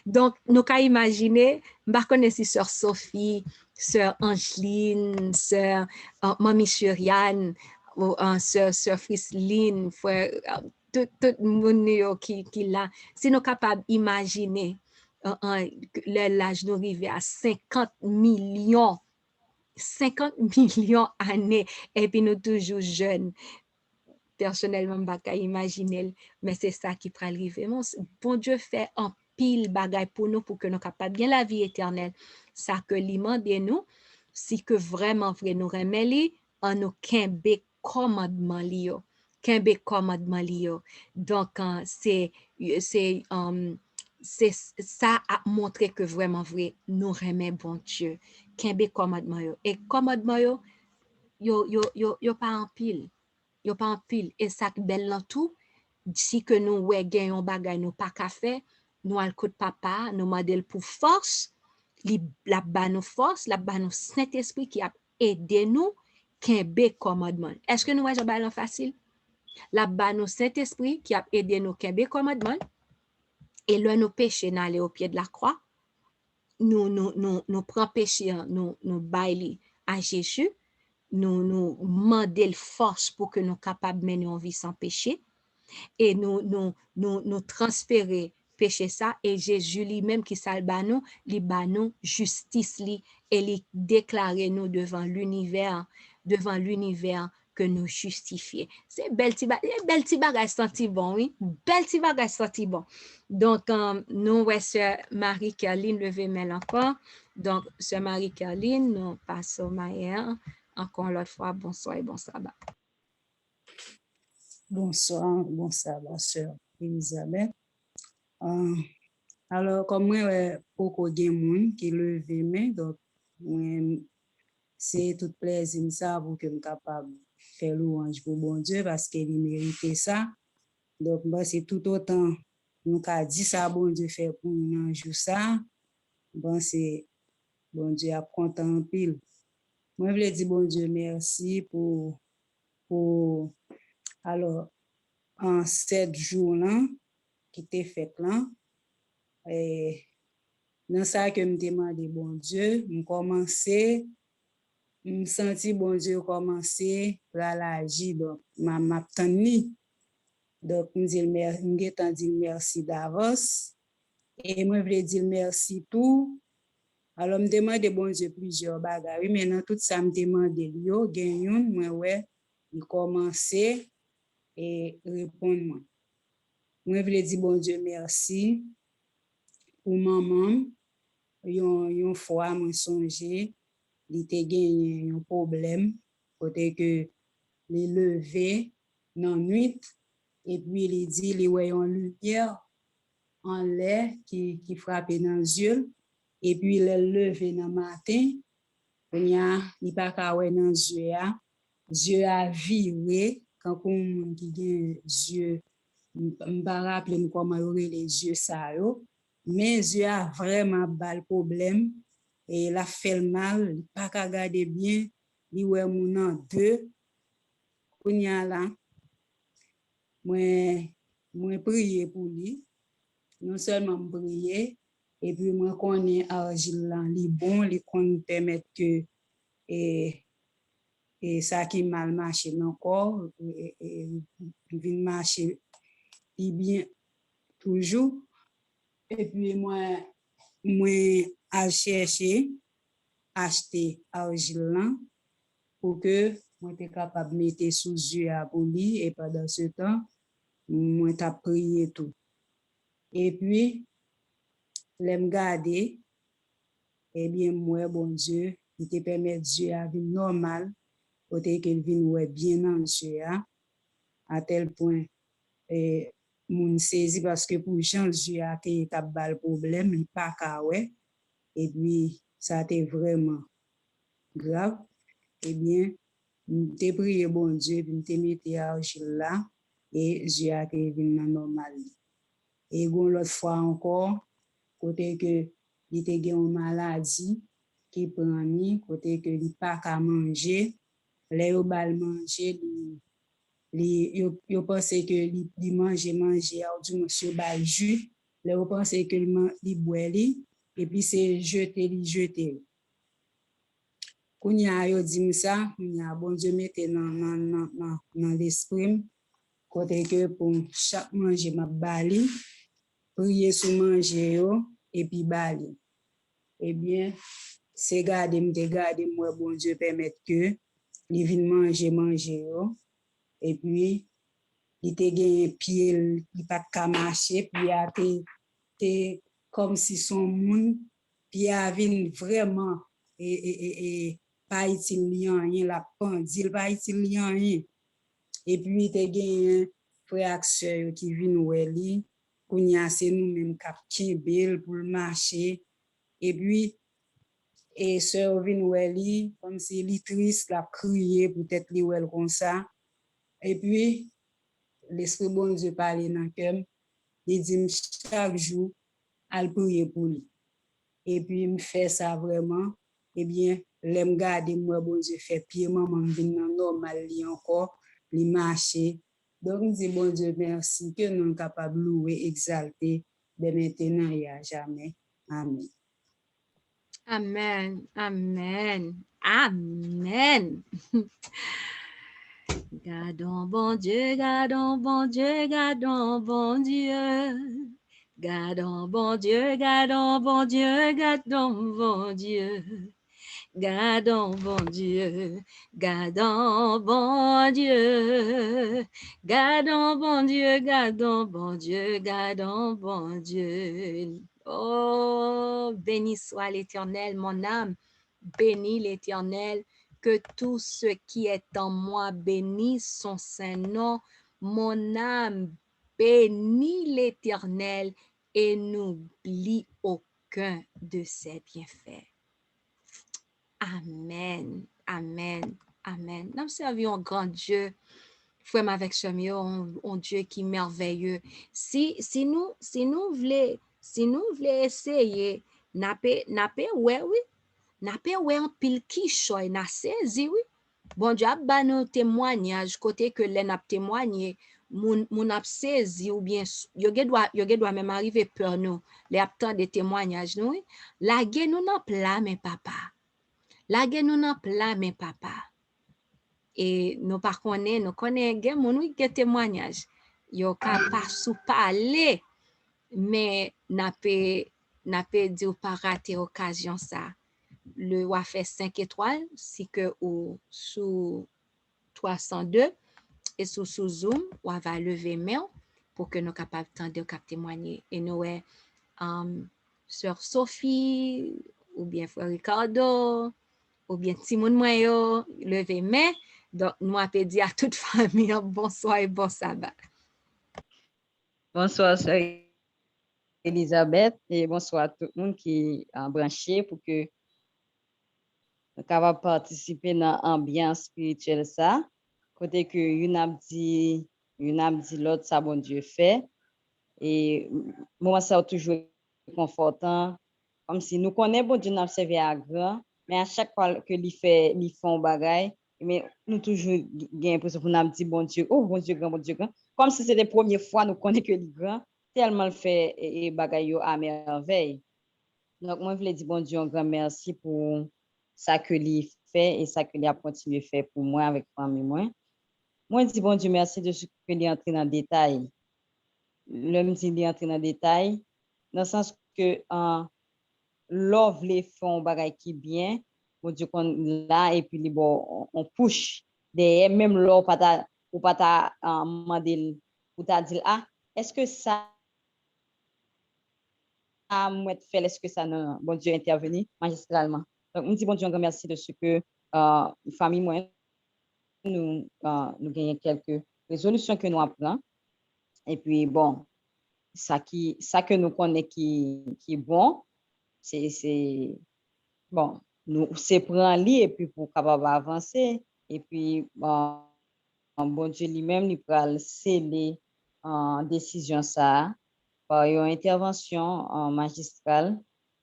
Donc nous qu'à imaginer m'pa connais si sœur Sophie, sœur Angeline, sœur mamie Chériane, ou sœur Frisline, frère tout le monde qui là, si nous capables d'imaginer l'âge nous arriver à 50 millions d'années et puis nous toujours jeunes. Personnellement, je ne peux pas imaginer, mais c'est ça qui peut arriver. Bon Dieu fait un pile bagaille pour nous, pour que nous capables bien la vie éternelle. Ça que lui demande nous, si que vraiment vrai nous remet en nous kembe commandement lio. Kembe commandement lio. Donc, c'est ça a montré que vraiment vrai nous remet bon Dieu. Kembe commandement yo. Et commandement yo pas en pile. Yo pas en pile et ça belle dans tout si que nous ouais gagnons bagay nous pas qu'à faire nous al coup de papa nous mandel pour force la ba nous force la ba nous Saint-Esprit qui a aidé nous kembe commandement. Est-ce que nous ouais ballon facile la ba nous Saint-Esprit qui a aidé nous kembe commandement et là nous péché n'aller au pied de la croix nous prend péché nous baili à Jésus. Nous demander force pour que nous capables de mener une vie sans péché. et nous transférer péché ça et Jésus lui-même qui salba nous, li ba nous justice li et li déclarer nous devant l'univers que nous justifier. C'est bel ti bagay senti bon, oui. Bel ti bagay senti bon. Donc, nous, ouais, sœur Marie-Caroline, levez main encore. Donc, sœur Marie-Caroline, nous passons Maïa. Encore l'autre fois, bonsoir et bon sabbat. Bonsoir, bon sabbat, sœur Elisabeth. Alors, comme moi, beaucoup de monde qui lève main, donc, c'est tout plaisir ça pour que je capable de faire louange pour bon Dieu parce qu'il mérite ça. Donc, moi, c'est tout autant, nous avons dit ça, bon Dieu fait pour nous un jour ça. Bon, c'est bon Dieu a content en pile. Moi, je voulais dire bon Dieu merci pour alors, en 7 jours là, qui était fait là, et dans ça que me demandé bon Dieu, me commencer, me senti bon Dieu commencer à l'agir, donc m'a tenu. Donc, me dit merci d'avance. Et moi, je voulais dire merci tout. Alors, me demande bon Dieu plusieurs bagages. Oui, maintenant, tout ça me demande yo, gagne moi, ouais, il commencer et répondre moi. Moi, je voulais dire bon Dieu merci pour maman. Yon fois, moi, songé, il était gagné un problème, côté que les lever dans nuit, et puis il dit, il y a une lumière en l'air qui frappait dans les yeux, et puis il est levé dans le matin, il n'y a pas qu'à voir dans les yeux a viré, quand on qui a yeux, je ne me rappelle comment il les yeux ça, mais yeux a vraiment bas le problème, et il a fait le mal, il pas qu'à garder bien, il ouais mon deux, on y a là, moi prier pour lui, non seulement prier, et puis moi connais argile là, li bon, li kon permettre que et ça qui mal marché dans le corps, et vient marcher bien toujours, et puis moi à chercher, acheter argile là, pour que moi suis capable de mettre sous yeux à pour lui, et pendant ce temps, moi t'ai prié tout. Et puis, l'aime garder, eh bien, moi, bon Dieu, il te permet Dieu à vivre normal, côté qu'il vienne bien dans Dieu, à tel point, moun saisi parce que pour Jean, Dieu a été le problème, il pas qu'à ouais, et puis, ça a été vraiment grave, eh bien, te prié bon Dieu, puis te mette argile là, et Dieu a été venu normal. Et bon, l'autre fois encore, côté que il était une maladie qui prend ni, côté que il pas qu'à manger, les au bal manger, yo pense que il manger du monsieur bal jus, les au pense que il boit li, et puis c'est jeter. Kounya yo dit ça, kounya bon Dieu mette dans l'esprit, côté que pour chaque manger m'a bali, prier sur manger yo, et puis bali. Eh bien, c'est garder moi, bon Dieu permettre que il vienne manger yo, et puis il te gagne pied, il pas qu'à marcher, puis il comme si son monde, puis il vient vraiment et pas utile rien la pendule pas utile rien, et puis il te gagne frère qui vient ouais li, kounya c'est nous même cap kembel pour marcher, et puis et sœur Vinwelli, comme si elle triste, la crié, peut-être li wel comme ça. Et puis, l'Esprit bon Dieu parle dans le cœur, il dit chaque jour, elle prier pour lui. Et puis, il me fait ça vraiment. Eh bien, l'aime garder moi, bon Dieu, fait pied, maman, vient normal, li encore, li marcher. Donc, je dis, bon Dieu, merci, que nous sommes capables de louer, exalter, de maintenant et à jamais. Amen. Amen, amen, amen. Gardons bon Dieu, gardons bon Dieu, gardons bon Dieu. Gardons bon Dieu, gardons bon Dieu, gardons bon Dieu. Gardons bon Dieu, gardons bon Dieu. Gardons bon Dieu, gardons bon Dieu, gardons bon Dieu. Oh, béni soit l'Éternel, mon âme, bénis l'Éternel, que tout ce qui est en moi bénisse son saint nom. Mon âme bénit l'Éternel et n'oublie aucun de ses bienfaits. Amen, amen, amen. Nous servons un grand Dieu, frère avec Chamio, un Dieu qui est merveilleux. Si nous voulons essayer, oui, un pile qui choy, n'a saisi, oui. Bon Dieu, ba nous témoignage, côté que les n'a témoigné, moun ap saisi ou bien, yo doit même arriver peur nous, les attend des témoignages, nous, la guerre nous n'a pla, mais papa. La gen nou nan pla men papa. Et nous par connaît gen moun oui gen témoignage. Yo ka pa sou pale, mais n'a pe di ou pa rate occasion ça. Le ou a fait 5 étoiles, si que ou sous 302 et sous Zoom, ou va lever main pour que nous capable tendre ou cap témoigner. Et nous sœur Sophie ou bien frère Ricardo ou bien Timon Moyo, levé main. Donc, nous avons dit à toute famille bonsoir et bon sabbat. Bonsoir, sœur Elisabeth, et bonsoir à tout le monde qui est branché pour que nous puissions participer dans l'ambiance spirituelle. Ça, côté que une a dit l'autre, ça bon Dieu fait. Et moi, ça a toujours confortant, comme si nous connaissons bon Dieu, nous servi à grand, mais à chaque fois que lui font bagaille, mais nous toujours gain l'impression qu'on a dit bon Dieu, oh bon Dieu grand, bon Dieu grand, comme si c'était la première fois nous connaissons que lui grand, tellement le fait et bagaille à merveille. Donc moi je voulais dire bon Dieu un grand merci pour ça que lui fait et ça que lui a continué de faire pour moi avec famille moi. Moi je dis bon Dieu merci de ce que lui est entré dans le détail. L'homme dit lui entrer dans le détail dans le sens que l'offre les font bagaille qui bien bon Dieu qu'on là et puis bon on push derrière même l'offre pas ta demander ou ta dire ah est-ce que ça moi fait est-ce que ça non bon Dieu intervenir magistralement. Donc on dit bon Dieu un grand merci de ce que famille moi nous gagnons quelques résolutions que nous apprenons et puis bon ça que nous connaissons qui est bon c'est bon nous c'est prendre lui et puis pour capable avancer et puis bon Dieu lui-même il peut sceller en décision ça par une intervention magistrale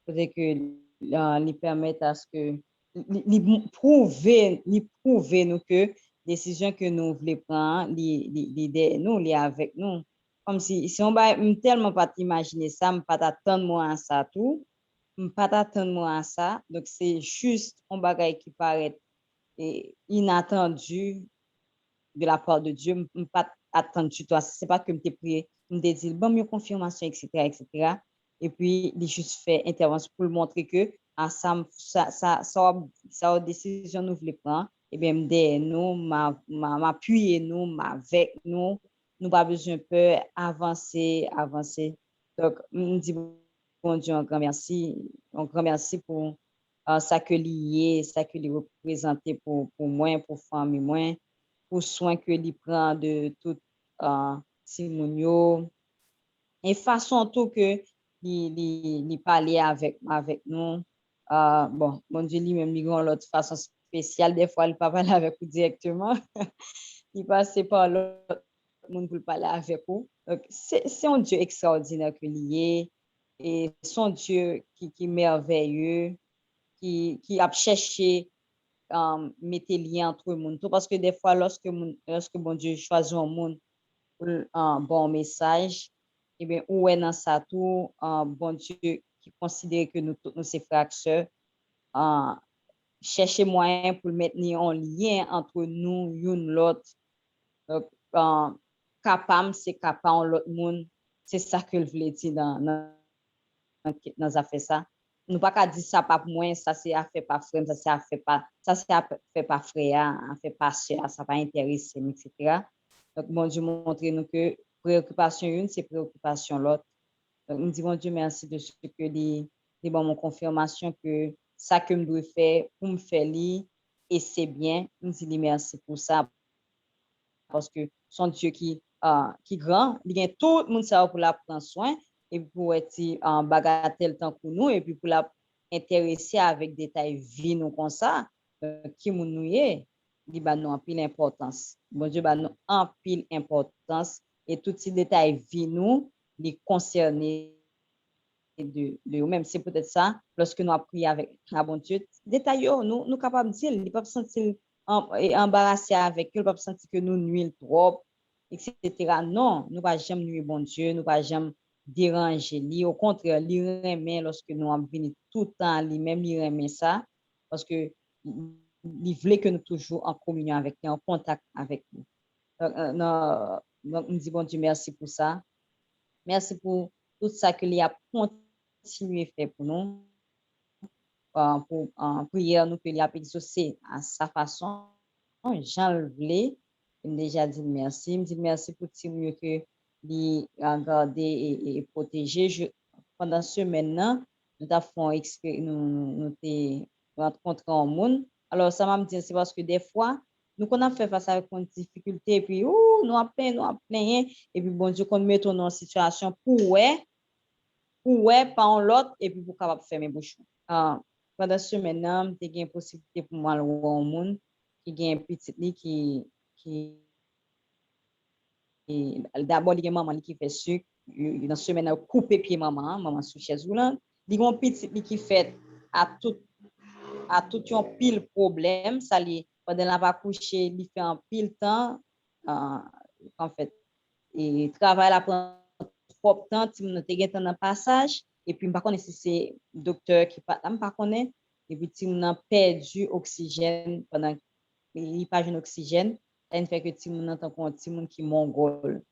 pour que lui permettre à ce que lui prouver nous que décision que nous voulons prendre nous les avec nous comme si on va tellement pas imaginer ça me pas attendre moi à ça tout me pas attendre moi à ça donc c'est juste un bagage qui paraît inattendu de la part de Dieu me pas attendre tu toi c'est pas que me t'ai prié me dit bon mieux confirmation etc. Et puis il juste fait intervention pour montrer que ça décision nous voulons prendre et bien nous m'appuyer nous avec nous pas besoin peur avancer donc me dit bon Dieu un grand merci pour ça que lié ça que lui représenter pour moi pour famille moi pour soin que lui prend de tout Simonio et façon tout que il parler avec nous bon Dieu lui-même il a l'autre façon spéciale des fois il pas parler avec vous directement il passe par l'autre monde pour parler avec vous donc c'est un Dieu extraordinaire que lié et son Dieu qui merveilleux qui a cherché mettre lien entre le monde parce que des fois lorsque bon Dieu choisit un monde pour un bon message et bien où est dans ça tout bon Dieu qui considère que nous tous nous c'est frères sœurs chercher moyen pour mettre un lien entre nous une l'autre Donc, capable, c'est capable, l'autre monde, c'est ça que je voulais dire dans affaire ça. Nous pas qu'à dire ça pas pour moi, ça c'est affaire pas frère, ça c'est affaire pas, ça c'est affaire pas frère, affaire pas sœur, ça pas intéresser, etc. Donc, bon Dieu montre nous que préoccupation une, c'est préoccupation l'autre. Donc, nous disons Dieu merci de ce que les bon mon confirmation que ça que je dois faire pour me faire li et c'est bien. Nous disons merci pour ça parce que son Dieu qui grand, il y a tout le monde ça pour la prendre soin et pour être en bagatelle tant pour nous et puis pour la intéresser avec détails vie nous comme ça qui nous est, il va nous en pile importance. Bon Dieu va nous en pile importance et tous ces détails vie nous les concerner de nous-mêmes. C'est peut-être ça, lorsque nous avons prié avec la bonne Dieu, détails, nous capables de dire, ils ne peuvent pas sentir embarrassés avec eux, ils ne peuvent pas sentir que nous nuisons trop, etc. Non, nous ne pas jamais nuire bon Dieu, nous ne pas jamais déranger lui. Au contraire, lui remet lorsque nous avons venu tout le temps, lui-même, lui remet ça, parce que il voulait que nous toujours en communion avec lui, en contact avec nous. Donc, nous disons bon Dieu, merci pour ça. Merci pour tout ça que lui a continué à faire pour nous. Pour prière, nous que lui a exaucé à sa façon. Jean le voulait. Il m'a déjà dit merci. Il me dit merci pour tout mieux que lui a gardé et protégé. Pendant ce maintenant, nous avons rencontré un monde. Alors, ça m'a dit, c'est parce que des fois, nous qu'on a fait face avec une difficulté, et puis, nous avons plein, et puis, bon Dieu, qu'on met dans une situation pour pas en l'autre, et puis pour capable faire mes bouchons. Pendant ce maintenant, j'ai une possibilité pour moi de voir un monde qui a un petit qui d'abord, il y a maman qui fait sucre, dans ce maintenant, couper pied maman sous chaise roulante. Il y a un petit qui fait à tout un pile problème, ça lui, pendant la va coucher, il fait un pile temps, en fait, et travail la prend trop temps, tu me te dans passage, et puis, par contre, si c'est docteur qui pas, pas connaît, et puis, tu me perdu oxygène pendant il pas de oxygène, ça fait que tu me entend un petit monde qui mongol.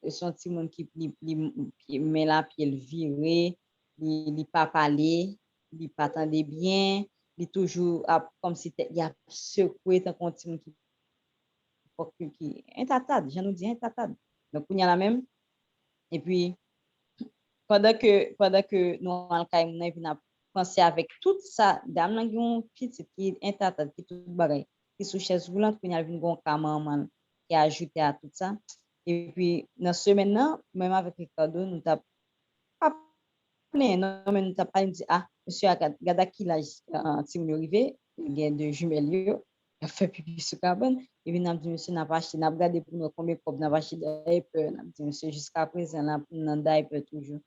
Son petit monde qui met la pied viré, il pas parler, il pas attendre bien, il toujours comme si il y a secoué tant qu'on petit monde qui intatade, je nous dis intatade. Donc on y a la même et puis pendant que nous en cas on vient penser avec tout ça, dame là qui petit qui intatade qui tout bagay qui sous chaise roulante qu'on y a vinn gon maman qui a ajouté à tout ça. Et puis dans ce maintenant même avec Ricardo nous t'a pas plein non mais nous t'a pas dit monsieur gada qui la si nous arrivé il y a deux jumelles yo a fait pipi sur cabane et puis n'a dit monsieur n'a pas acheté n'a regardé pour nous combien cop n'a pas acheté diaper n'a dit monsieur jusqu'à présent là dans diaper toujours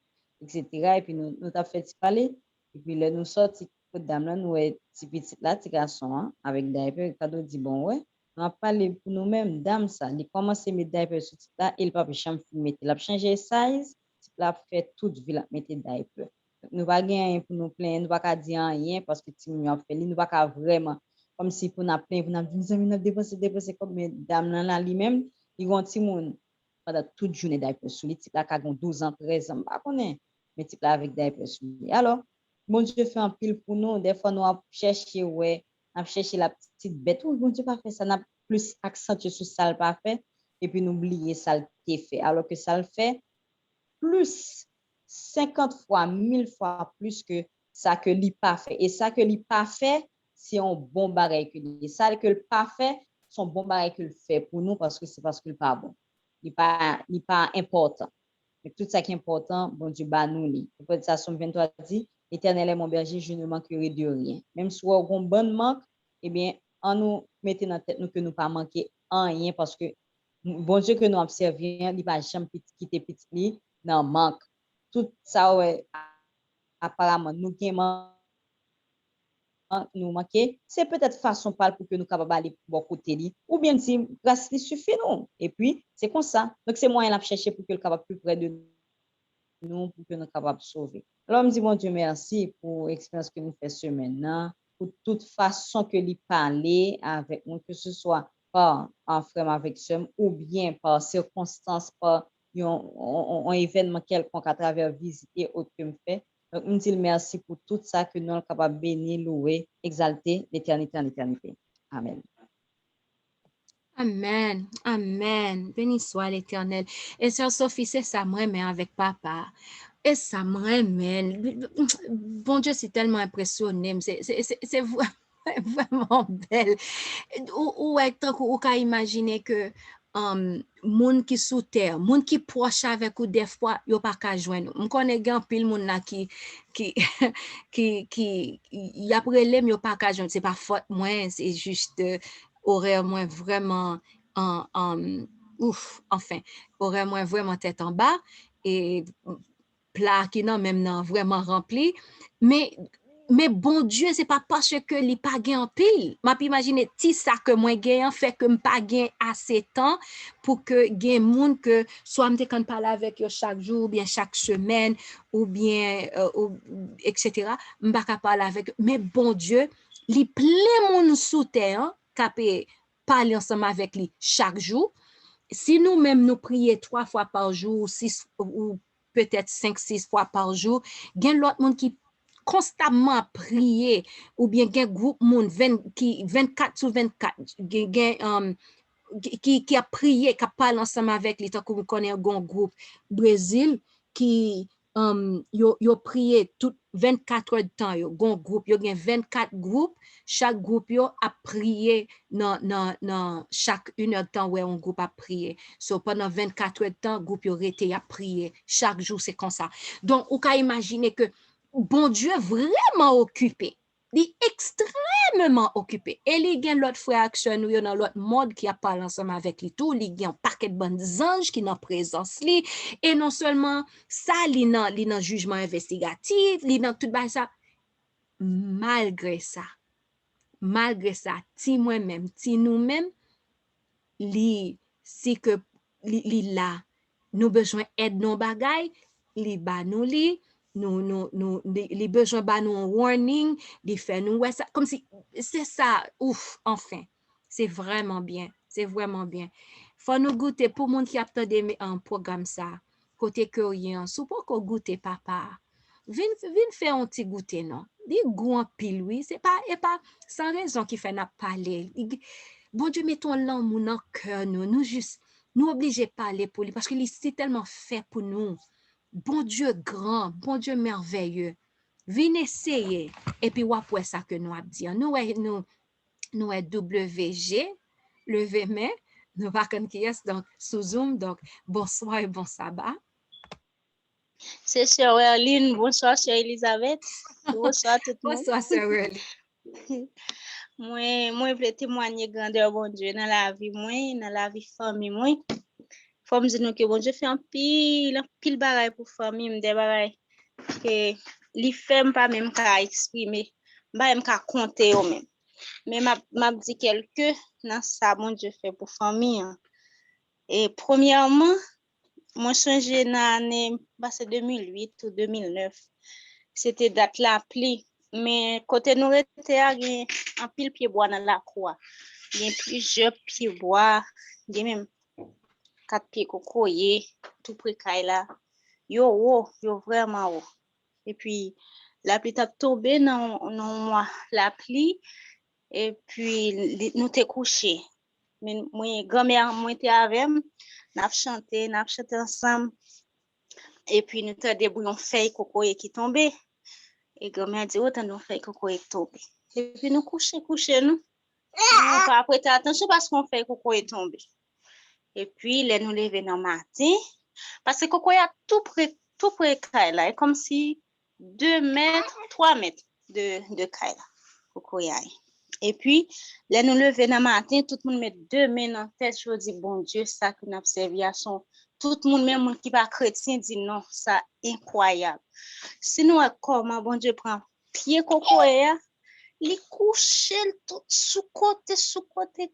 etc. et puis nous t'a fait parler et puis là nous sorti dame là nous est petit là petit garçon avec diaper Ricardo dit bon ouais on a parlé pour nous-mêmes, dame ça, il commence à mettre diaper sur ce là, il pas chambre mettre, il a changé size, il a fait toute ville mettre diaper. Nous pas gagner pour nous plaindre, nous pas dire rien parce que tu nous a fait, nous pas vraiment comme si pour nous plaindre, pour nous dépenser comme dame là lui-même, il vont ti moun pendant toute journée diaper sur lui, type là qui 12 ans, 13 ans, pas connaît, mais type là avec diaper sur lui. Alors, bon Dieu fait un pile pour nous, des fois nous a cherché ouais on chercher la petite bête. Oh, bon Dieu, pas fait ça. On a plus accentué sur ça, le pas fait. Et puis, n'oublier ça, le fait. Alors que ça le fait plus 50 fois, 1000 fois plus que ça que l'y pas fait. Et ça que l'y pas fait, c'est un bon baril que l'y. Ça que le pas fait, c'est un bon baril que le fait pour nous parce que c'est parce que le pas bon. Il pas important. Mais tout ça qui est important, bon Dieu, bah nous, li. Peut-être ça, Somme 23 dit, Éternel est mon berger, je ne manquerai de rien. Même si on a un bon manque, eh bien, on nous mette dans la tête nous que nous pas manquer en rien parce que bon Dieu que nous observons, il va jamais quitter petit li dans manque. Tout ça, ouais, apparemment, nous manquer, c'est peut-être façon parle pour que nous capables aller bon côté li ou bien si grâce li suffit non. Et puis, c'est comme ça. Donc, c'est moyen de chercher pour que le capable plus près de nous pour que nous capables de sauver. Alors, je me dis, mon Dieu, merci pour l'expérience que nous faisons ce maintenant, pour toute façon que lui parler avec nous, que ce soit par un frère avec sœur ou bien par circonstance, par un événement quelconque à travers visite et autre que me fait. Donc, nous disons merci pour tout ça que nous sommes capables de bénir, louer, exalter l'éternité en éternité. Amen. Amen, amen. Béni soit l'Éternel. Et sœur Sophie, c'est ça, moi, mais avec papa. Et ça me ramène. Bon Dieu, c'est tellement impressionnant. C'est vraiment belle. Ou qu'à imaginer que moun qui sous terre, moun qui proche avec ou des fois, yo pas qu'à joindre. On connaît gan pile moun là qui y a prélève yo pas qu'à joindre. C'est pas faute moi, c'est juste horaire moins vraiment ouf, enfin, horaire moins vraiment tête en bas et plat qui non même non vraiment rempli, mais bon Dieu, c'est pas parce que li pas gen en pile. M'a imaginer ti ça que moi gen fait que m'pas gen assez temps pour que gen moun que soit m'te kan parler avec yo chaque jour ou bien chaque semaine ou bien etc. M'pas ka parler avec mais bon Dieu, li plein moun sous terre capé parler ensemble avec lui chaque jour. Si nous-mêmes nous prions 3 fois par jour, 6 ou peut-être 5-6 fois par jour, gen l'autre monde qui constamment prier ou bien gen groupe monde qui 24 sur 24 qui a prié, qui a parlé ensemble avec les tant que vous connaissez un groupe Brésil qui yo prié tout 24 heures de temps yo gon groupe yo gen 24 groupes chaque groupe yo a prié dans chaque 1 heure de temps ouais un groupe a prié so pendant 24 heures de temps groupe yo rete a prié chaque jour c'est comme ça donc on peut imaginer que bon Dieu vraiment occupé il est extrêmement occupé et il y a l'autre frère action nous dans l'autre monde qui a parlé ensemble avec lui tout il y a un paquet de bonnes anges qui dans présence li et non seulement ça li dans jugement investigatif li dans tout ça malgré ça ti moi-même ti nous-mêmes li si que li là nous besoin aide non bagay li ba nous li nous les besoins ba nous warning les fait nous ouais ça comme si c'est ça ouf enfin c'est vraiment bien faut nous goûter pour monde qui a attendu un programme ça côté que rien sous pas qu'on goûter papa vin faire un petit goûter non dit goût en pile oui c'est pas et pas sans raison qui fait n'a parler bon Dieu mettons l'amour dans cœur nous juste nous obligés parler pour lui parce que c'est tellement fait pour nous. Bon Dieu grand, bon Dieu merveilleux. Venez essayer et puis après ça que nous avons dit. Nous est WG, levé main, nous va qui est donc sous Zoom donc bonsoir et bon sabbat. C'est Sœur Werline, bonsoir Sœur Elisabeth. Bonsoir tout le monde. Bonsoir Sœur Werline. Moi je veux témoigner grandeur bon Dieu dans la vie moi, dans la vie famille moi. Faut me dire que bon Dieu fait un pile bagaille pour famille, des bagaille que li fait pas même qu'à exprimer, pas même qu'à compter au même. Mais m'a dit quelque dans ça bon Dieu fait pour famille. Et premièrement, moi changé dans l'année c'est 2008 ou 2009. C'était date la pluie, mais côté nous était un pile pied bois dans la croix. Il y a plusieurs pieds bois, il y a même 4 pieds cocoyer tout près là. Yo vraiment haut. Et puis la pluie t'a tombé dans moi la pluie et puis nous t'es couché. Mais moi grand-mère moi était avec n'a chanté ensemble. Et puis nous t'as des bouillons feuilles cocoyer qui tombaient. Et grand-mère dit autant nous feuilles cocoyer tomber. Et puis nous coucher nous. On pas prêter attention parce qu'on fait cocoyer tomber. Et puis les nous lever dans matin parce que cocoyer tout près Kaila, comme si 2 mètres, 3 mètres de Kaila cocoyer. Et puis les nous lever dans matin, tout le monde met 2 mains dans tête, je dis bon Dieu ça que nous observation. Tout le monde même qui pas chrétien dit non, ça incroyable. Sinon comment bon Dieu prend pied cocoyer li couche tout sous côté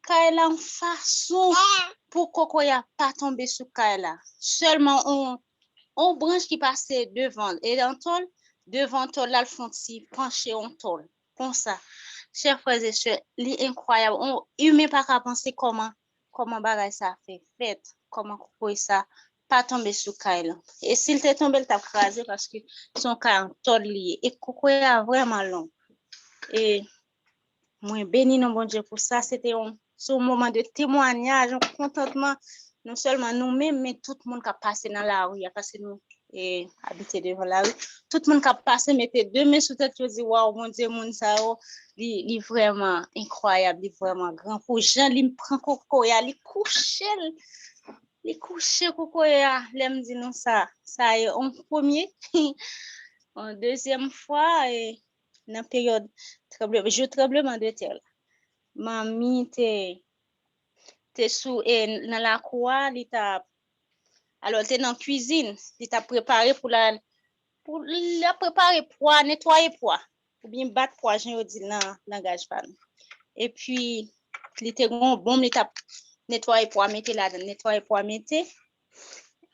Kaila en façon pour cocoya pas tomber sous Kaila. Seulement on branche qui passait devant et dans tol devant tol là le font pencher on tol comme ça. chers frères et sœurs, c'est incroyable. On humain pas qu'à penser comment bagay ça fait, comment ça pas tomber sous Kyle. Et s'il t'est tombé, il t'a crasé parce que son cas en tord lié. Et Coco est vraiment long. Et moi, béni non bon Dieu pour ça. C'était un moment de témoignage, un contentement, non seulement nous-mêmes, mais tout le monde qui a passé dans la rue, parce que nous habiter devant la rue. Tout le monde qui a passé, mettait 2 mains sous tête, dit waouh, mon Dieu, mon ça, il est vraiment incroyable, il est vraiment grand. Pour Jean, il prend Coco, il couche Coco, il dit non, ça est en premier, en deuxième fois, et dans la période tremblement de terre. Mamie t'es sous et dans la cour, alors t'es dans la cuisine, il t'a préparé pour la préparer poids, nettoyer poids, ou bien battre poids, j'ai dit dans gage pan. Et puis il était bon, il t'a nettoyer poids, mettez là, nettoyer poids, mettez.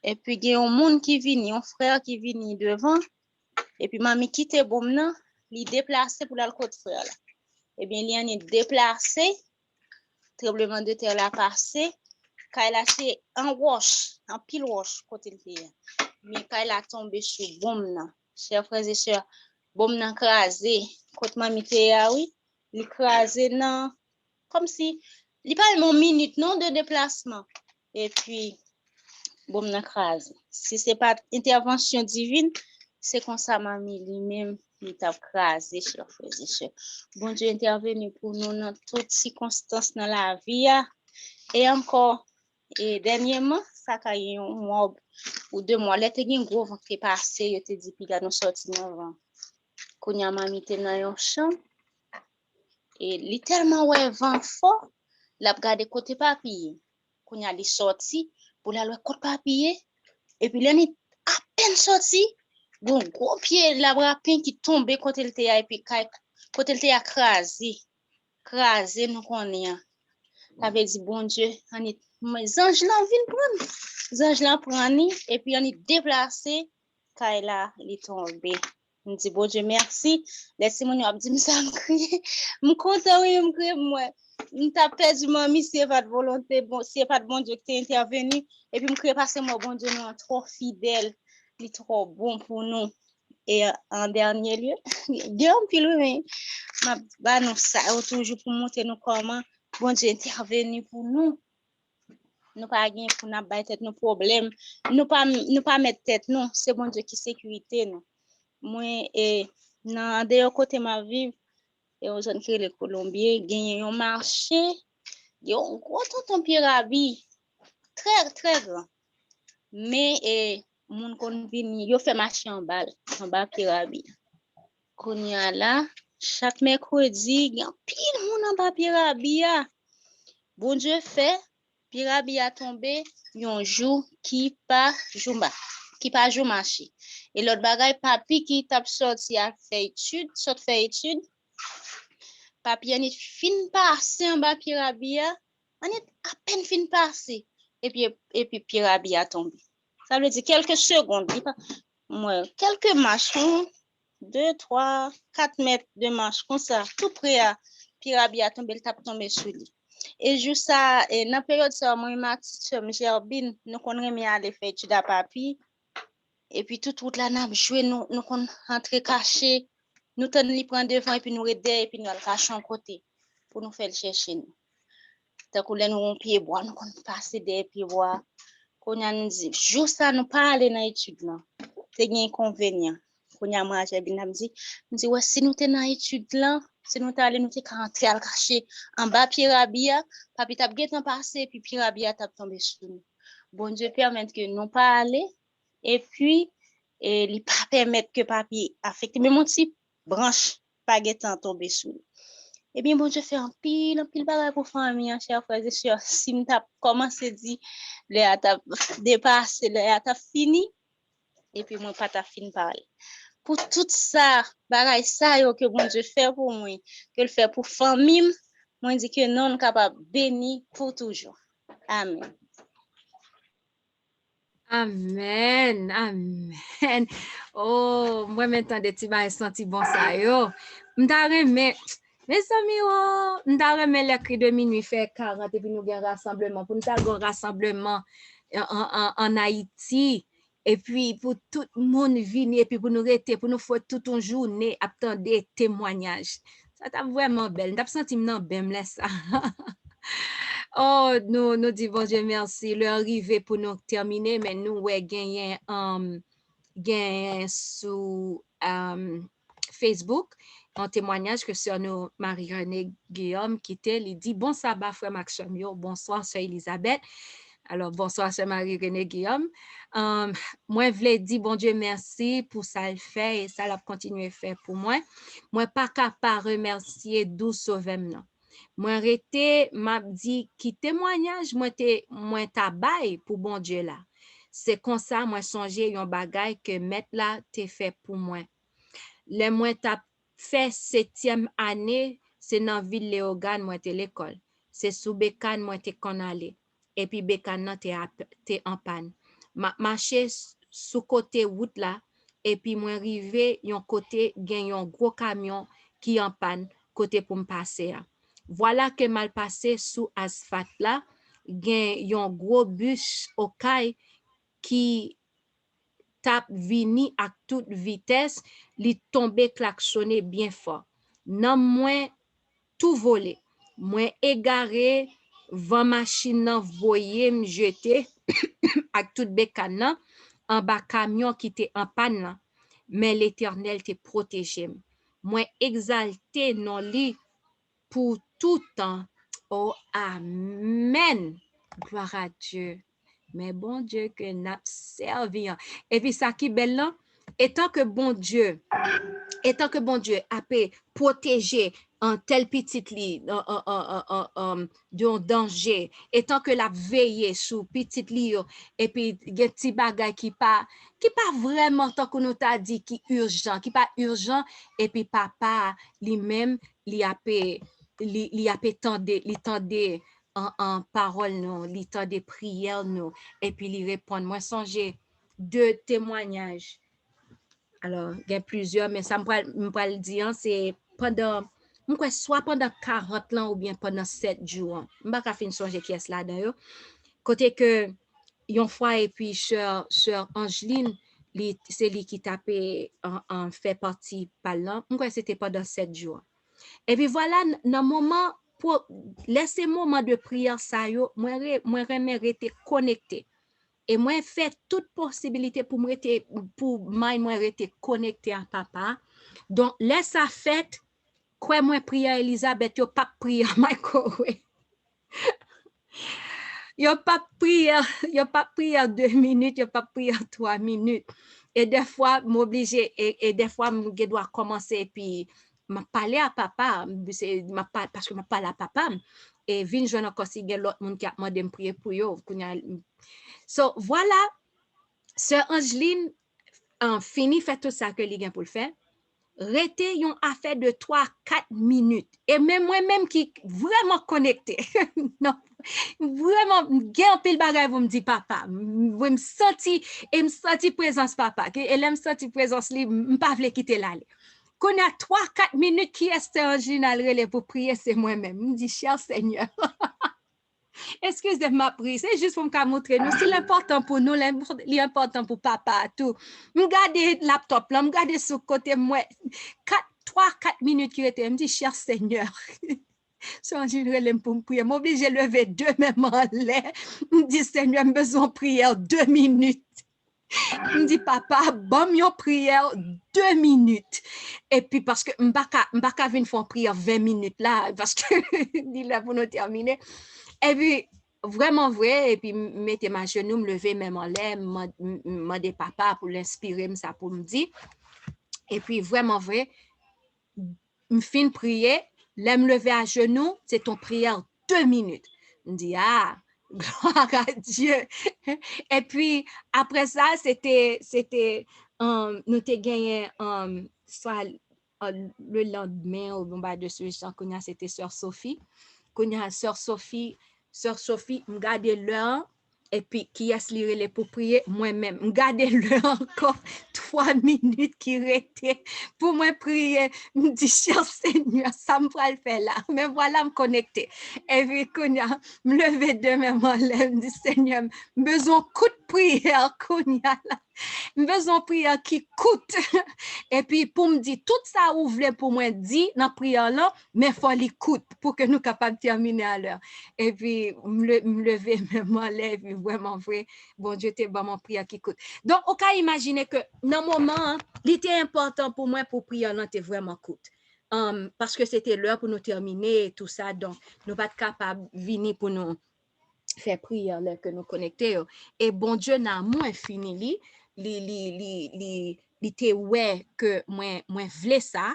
Et puis il y a un monde qui vient, un frère qui vient devant. Et puis mamie quitte bon nan, il déplacé pour le côté frère là. Eh bien il y en est déplacé, tremblement de terre là passé, quand il a fait en pile wash côté le terre. Mais quand il a tombé sur bombe nan, chers frères et sœurs, bombe nan crasé, côté mamie terre oui, il crasé nan comme si il pas une minute non de déplacement. Et puis bombe nan crasé. Si c'est pas intervention divine, c'est comme ça mamie lui-même il t'a crasé, chers frères et sœurs. Bon Dieu intervenu pour nous dans toutes circonstances dans la vie. Et encore, et dernièrement, ça a eu un mois ou 2 mois, là, il y a un gros vent qui est passé, il te dit, puis il nous sorti dans le vent. Quand il y a mamie dans un champ, et littéralement, ouais, vent fort, il a regardé côté papier. Quand il y a sorti, pour la côté papier, et puis là, il a à peine sorti, bon, gros pied, la rapin qui tombait côté le théâtre, et puis côté le théâtre crasé, nous connaissons. Ça veut dire, bon Dieu, mes anges là viennent prendre. Les anges là prennent, et puis on est déplacé, quand il est tombé. On dit, bon Dieu, merci. Laissez-moi nous dire, ça me crie. Je suis content, oui, je me crie, moi. Je t'ai perdu, mamie, c'est pas de volonté, bon, c'est pas de bon Dieu qui t'est intervenu. Et puis, je crie parce que moi, bon Dieu, nous est trop fidèle, il est trop bon pour nous. Et en dernier lieu, Dieu, puis lui, bah, nous, ça, toujours pour montrer nous comment bon Dieu intervenu pour nous. Nous pas gagner pour nous battre nos problèmes. Nous pas mettre tête, non. C'est bon Dieu qui sécurité, nous. Moi, dans dehors côté ma vie, et aux jeunes qui les Colombiens, gagné un marché, il y a un gros tonton Pirabi, très, très grand. Mais, mon kon vini, yo fait marché en bas Pirabi. Qu'on y a là, chaque mercredi, il y a pile moun en bas Pirabi. Bon Dieu fait, Pirabi a tombé un jour qui pas jour marché. Et l'autre bagay, papi qui tape sorti à faire étude, papi en est fin passé en bas Pirabi, on est à peine fin passé. Et puis Pirabi a tombé. Ça veut dire quelques secondes, quelques marches, 2, 3, 4 mètres de marche, comme ça, tout près à Pirabi a tombé, il tape tombé sur lui. Et juste ça, et dans la période ça, moi, ma petite soeur, Gerbine, nous connaissons aller faire étude à papi. Et puis toute route là, nous joué, nous rentrer caché, nous tenons prendre devant et puis nous aider et puis nous cacher en côté pour nous faire chercher nous. Tant que nous on pied bois, nous passer des pieds bois. Qu'on a nous dit, juste ça, nous pas aller dans l'étude là. C'est un inconvénient. Qu'on a moi, j'ai bien dit, ouais, si nous t'es dans l'étude là, si nous t'allons nous t'es rentrer à cacher en bas Pirabia, papi t'a bien passé puis Pirabia t'a tombé sur nous. Bon Dieu permette que nous pas aller et puis il pas permettre que papi affecte même mon petit branche pas guetant tomber sur nous. Eh bien, bon Dieu fait un pile bagage pour famille, chers frères et sœurs. Si nous t'as commencé dit, les t'as dépassé, les t'as fini, et puis moi pas t'as fini parler. Pour tout ça, bagage ça que bon Dieu fait pour moi, que le fait pour famille, moi dit que non capable béni pour toujours. Amen. Amen, amen. Oh, moi maintenant des petits bails senti bon ça yo. M'ta remè Mes amis, nous avons le cri de minuit fait 40 et puis nous avons un rassemblement. Pour nous avons un rassemblement en Haïti. Et puis pour tout le monde venir, et puis pour nous rester, pour nous faire toute une journée, attendre des témoignages. Ça t'a vraiment belle. Nous avons senti bien ça. Oh, nous disons bon Dieu merci. L'heure arrivée pour nous terminer, mais nous, ouais, gagné sur Facebook un témoignage que sur nous Marie-Renée Guillaume qui était, il dit bon sabbat frère Maxime, bonsoir sœur Elisabeth. Alors bonsoir sœur Marie-Renée Guillaume. Moi je voulais dire bon Dieu merci pour ça le fait et ça l'a continué faire pour moi. Moi pas capable remercier d'où sauver non. Moi arrêté m'a dit qui témoignage moi tabaye pour bon Dieu là. C'est comme ça moi songer un bagay que mettre là t'es fait pour moi. Le moi t'a fait 7e année, c'est dans ville Léogane moi t'es l'école. C'est sous Bécane moi t'es qu'on aller. Et puis Bécane nan t'es en panne. Marcher sous côté route là et puis moi arrivé yon côté gen yon gros camion qui en panne côté pour me passer. Voilà que mal passé sous asphalte là, gen yon gros bus au caille qui tap vini à toute vitesse, li tombe klaxonné bien fort. Nan moins tout volé, moins égaré, van machine nan voye me jeter ak tout bécane nan en bas camion qui était en panne nan. Mais l'Éternel te protégé. Moins exalté non li pour tout temps. Oh, amen. Gloire à Dieu. Mais bon Dieu que n'a servi. Et puis ça qui belle là, étant que bon Dieu a pu protéger un tel petit lit d'un danger, étant que la veille sous petit lit et puis des petits bagages qui pas vraiment tant que nous t'a dit qui pas urgent et puis papa lui-même li a tendé en parole nous, li tendé prière nous et puis li répond. Moi songer 2 témoignages. Alors, il y a plusieurs, mais ça me pas le dire, c'est soit pendant 40 ans ou bien pendant 7 jours. Je ne vais pas finir songer qui est là d'ailleurs. Côté que, une fois, et puis, sœur Angeline, c'est lui qui tapait en fait partie par là. Je c'était pendant 7 jours. Et puis voilà, dans le moment, pour laisser moment de prière, ça, moi, rester connecté. Et moi, fait toute possibilité pour moi rester connecté à papa. Donc, laisse ça fait, quoi moi prier à Elisabeth, yo pas prier à Michael. Yo pas prier 2 minutes, yo pas prier 3 minutes. Et des fois, m'obliger, et des fois, je dois commencer, puis, m'a parler à papa, parce que m'a parlé à papa, et vin je n'ai encore si l'autre monde qui a demandé de prier pour yo. So, voilà, sœur Angeline fini fait tout ça que li gen pour le faire. Rete yon affaire de 3-4 minutes. Et même moi-même qui vraiment connecté. Non, vraiment, gen pile bagay vous me dit papa. Vous me senti présence papa. Et elle me senti présence li, m'pa vle quitter là. Qu'on a 3-4 minutes qui est Angeline al pour prier, c'est moi-même. Me dit cher Seigneur. Excusez-moi, prie, c'est juste pour me montrer nous. C'est l'important pour nous, l'important pour papa, tout. Je regarde le laptop, là, je regarde sur le côté, moi, 3-4 minutes qui étaient, je me dis, cher Seigneur, si on dirait pour me prier, je m'oblige à lever 2 même en l'air. Je me dis, Seigneur, j'ai besoin de prière 2 minutes. Je me dis, papa, bon, une prière 2 minutes. Et puis, parce que je ne vais pas venir faire prière 20 minutes là, parce que, il là pour nous terminer. Et puis, vraiment vrai, et puis, mettez ma genou, me lever même en l'air, demander papa pour l'inspirer, ça pour me dire. Et puis, vraiment vrai, me fin prier, là, me lever à genoux, c'est ton prière 2 minutes. Je me dis, ah, gloire à Dieu. Et puis, après ça, c'était nous t'ai gagné, soit le lendemain, au bon bas de ce genre, c'était Sœur Sophie. Sœur Sophie, me garde l'heure, Et puis, qui est-ce qui relève pour prier? Moi-même. Gardez-le encore 3 minutes qui restent pour moi prier. Je dis, cher Seigneur, ça me va le faire là. Mais voilà, me connecter. Et puis, quand je me lever demain, je me dis, Seigneur, besoin coup de prière, là. Besoin de prière qui coûte. Et puis, pour me dire, tout ça, vous voulez pour moi dire dans la prière là, mais il faut l'écoute pour que nous soyons capables de terminer à l'heure. Et puis, me lever, même m'enlève, vraiment vrai. Bon Dieu, t'es bon, mon prière qui coûte. Donc, on peut imaginer que dans le moment, il était important pour moi pour prière là, t'es vraiment coûte. Parce que c'était l'heure pour nous terminer et tout ça. Donc, nous ne sommes pas capables de venir pour nous faire prière là, que nous connecter. Et bon Dieu n'a moins fini li te ouais que moi voulais ça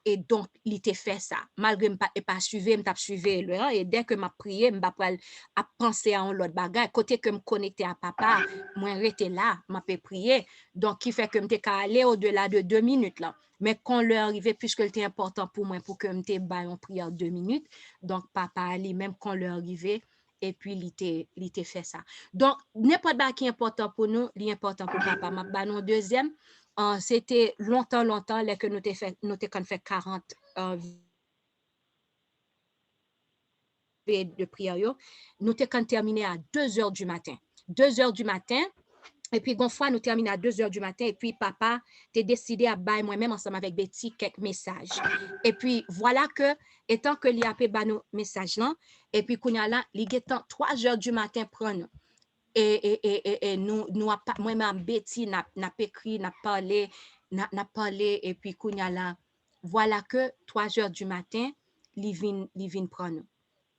et donc il te fait ça malgré pas suivre m't'a suivre là et dès que m'a prié m'a pas à penser à un autre bagage côté que me connecter à papa moi rester là m'a prier donc qui fait que m'te ka aller au-delà de 2 minutes là mais quand l'heure arrivait puisque c'était important pour moi pour que m'te ba en prière 2 minutes donc papa lui même quand l'heure arrivait et puis il était fait ça. Donc, n'importe quoi qui est important pour nous, il est important pour papa. Mon deuxième, c'était longtemps, là, que nous avons fait 40 de prière. Nous avons terminé à 2 heures du matin. 2 heures du matin. Et puis, une fois, nous terminons à 2 heures du matin. Et puis, papa, t'es décidé à bailler moi-même ensemble avec Betty quelques messages. Et puis, voilà que, étant que l'il y a pas nos messages là, et puis, qu'on y a là, il est 3 heures du matin prendre. Et nous, moi-même, Betty, n'a écrit, n'a parlé, et puis, qu'on y a là, voilà que 3 heures du matin, il vient prendre.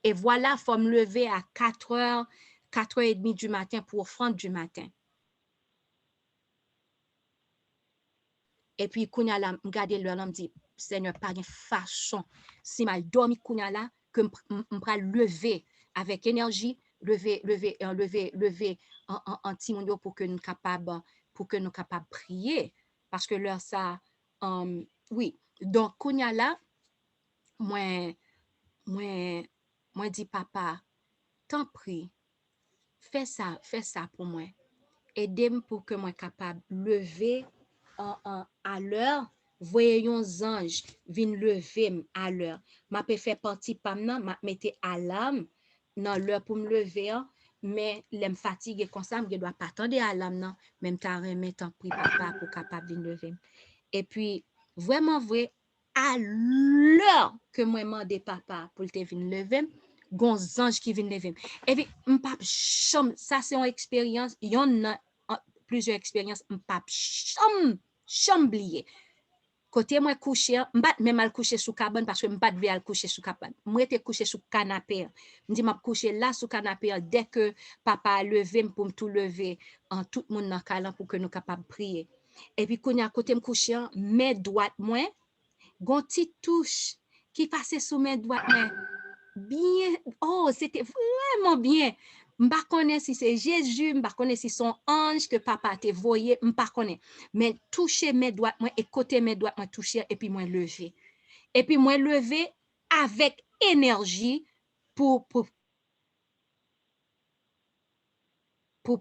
Et voilà, il faut me lever à 4 heures, 4h30 du matin pour offrande du matin. Et puis, Kounya la, m'gade le, me dit, Seigneur, pas de façon, si mal dormi Kounya la, que m'pra lever avec énergie, lever en timonio pour que nous capable prier. Parce que là, ça, oui. Donc, Kounya la, moi dit, papa, t'en prie, fais ça pour moi. Aidez-moi pour que moi capable lever à l'heure, voyons anges viennent lever à l'heure. Ma peut faire partie pamna, ma mette alarme dans l'heure pour me lever, mais l'aime fatigué comme ça, je dois pas attendre alarme non, même ta remettre en prie papa pour capable de lever. Et puis vraiment vrai à l'heure que moi demande papa pour te venir lever, gon ange qui viennent lever. Et puis ça c'est une expérience, il y en a plusieurs expériences, m'pap chamblier. Côté moi coucher, m'pat même mal coucher sous cabane parce que m'pat devait aller coucher sous cabane. Moi était coucher sous canapé. M'dit m'a coucher là sous canapé dès que papa a levé pour me tout lever en tout le monde dans calan pour que nous capable prier. Et puis quand à côté me coucher, mes droites moi, gon petite touche qui passait sous mes droites moi. Bien, oh, c'était vraiment bien. Je ne connais pas si c'est Jésus, je ne connais pas si c'est son ange que papa t'a voyé, je ne connais. Mais toucher mes doigts, moi, et côté mes doigts, moi, toucher, et puis moi, lever. Et puis moi, lever avec énergie pour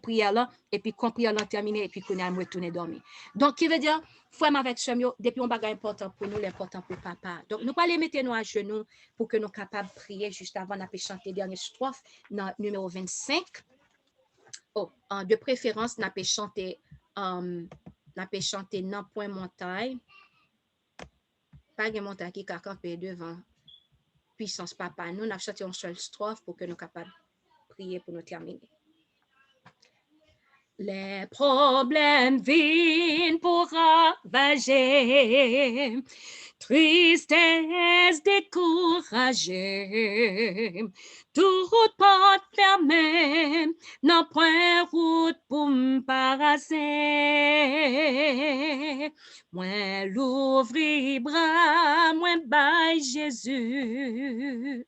prière là, et puis quand prière là terminée, et puis qu'on a retourné dormir. Donc, qui veut dire, frère avec chamio, depuis un bagage important pour nous, l'important pour papa. Donc, nous pas les mettre nous à genoux pour que nous capables de prier juste avant de chanter dernière strophe, dans numéro 25. Oh, de préférence, nous peut chanter non point montagne. Pas de montagne qui a campé devant puissance papa. Nous, nous chanté une seule strophe pour que nous capables de prier pour nous terminer. Les problèmes viennent pour ravager, tristesse découragée, toute porte fermée, n'a point route pour m'embarrasser. Moi l'ouvrir bras, moi baille Jésus.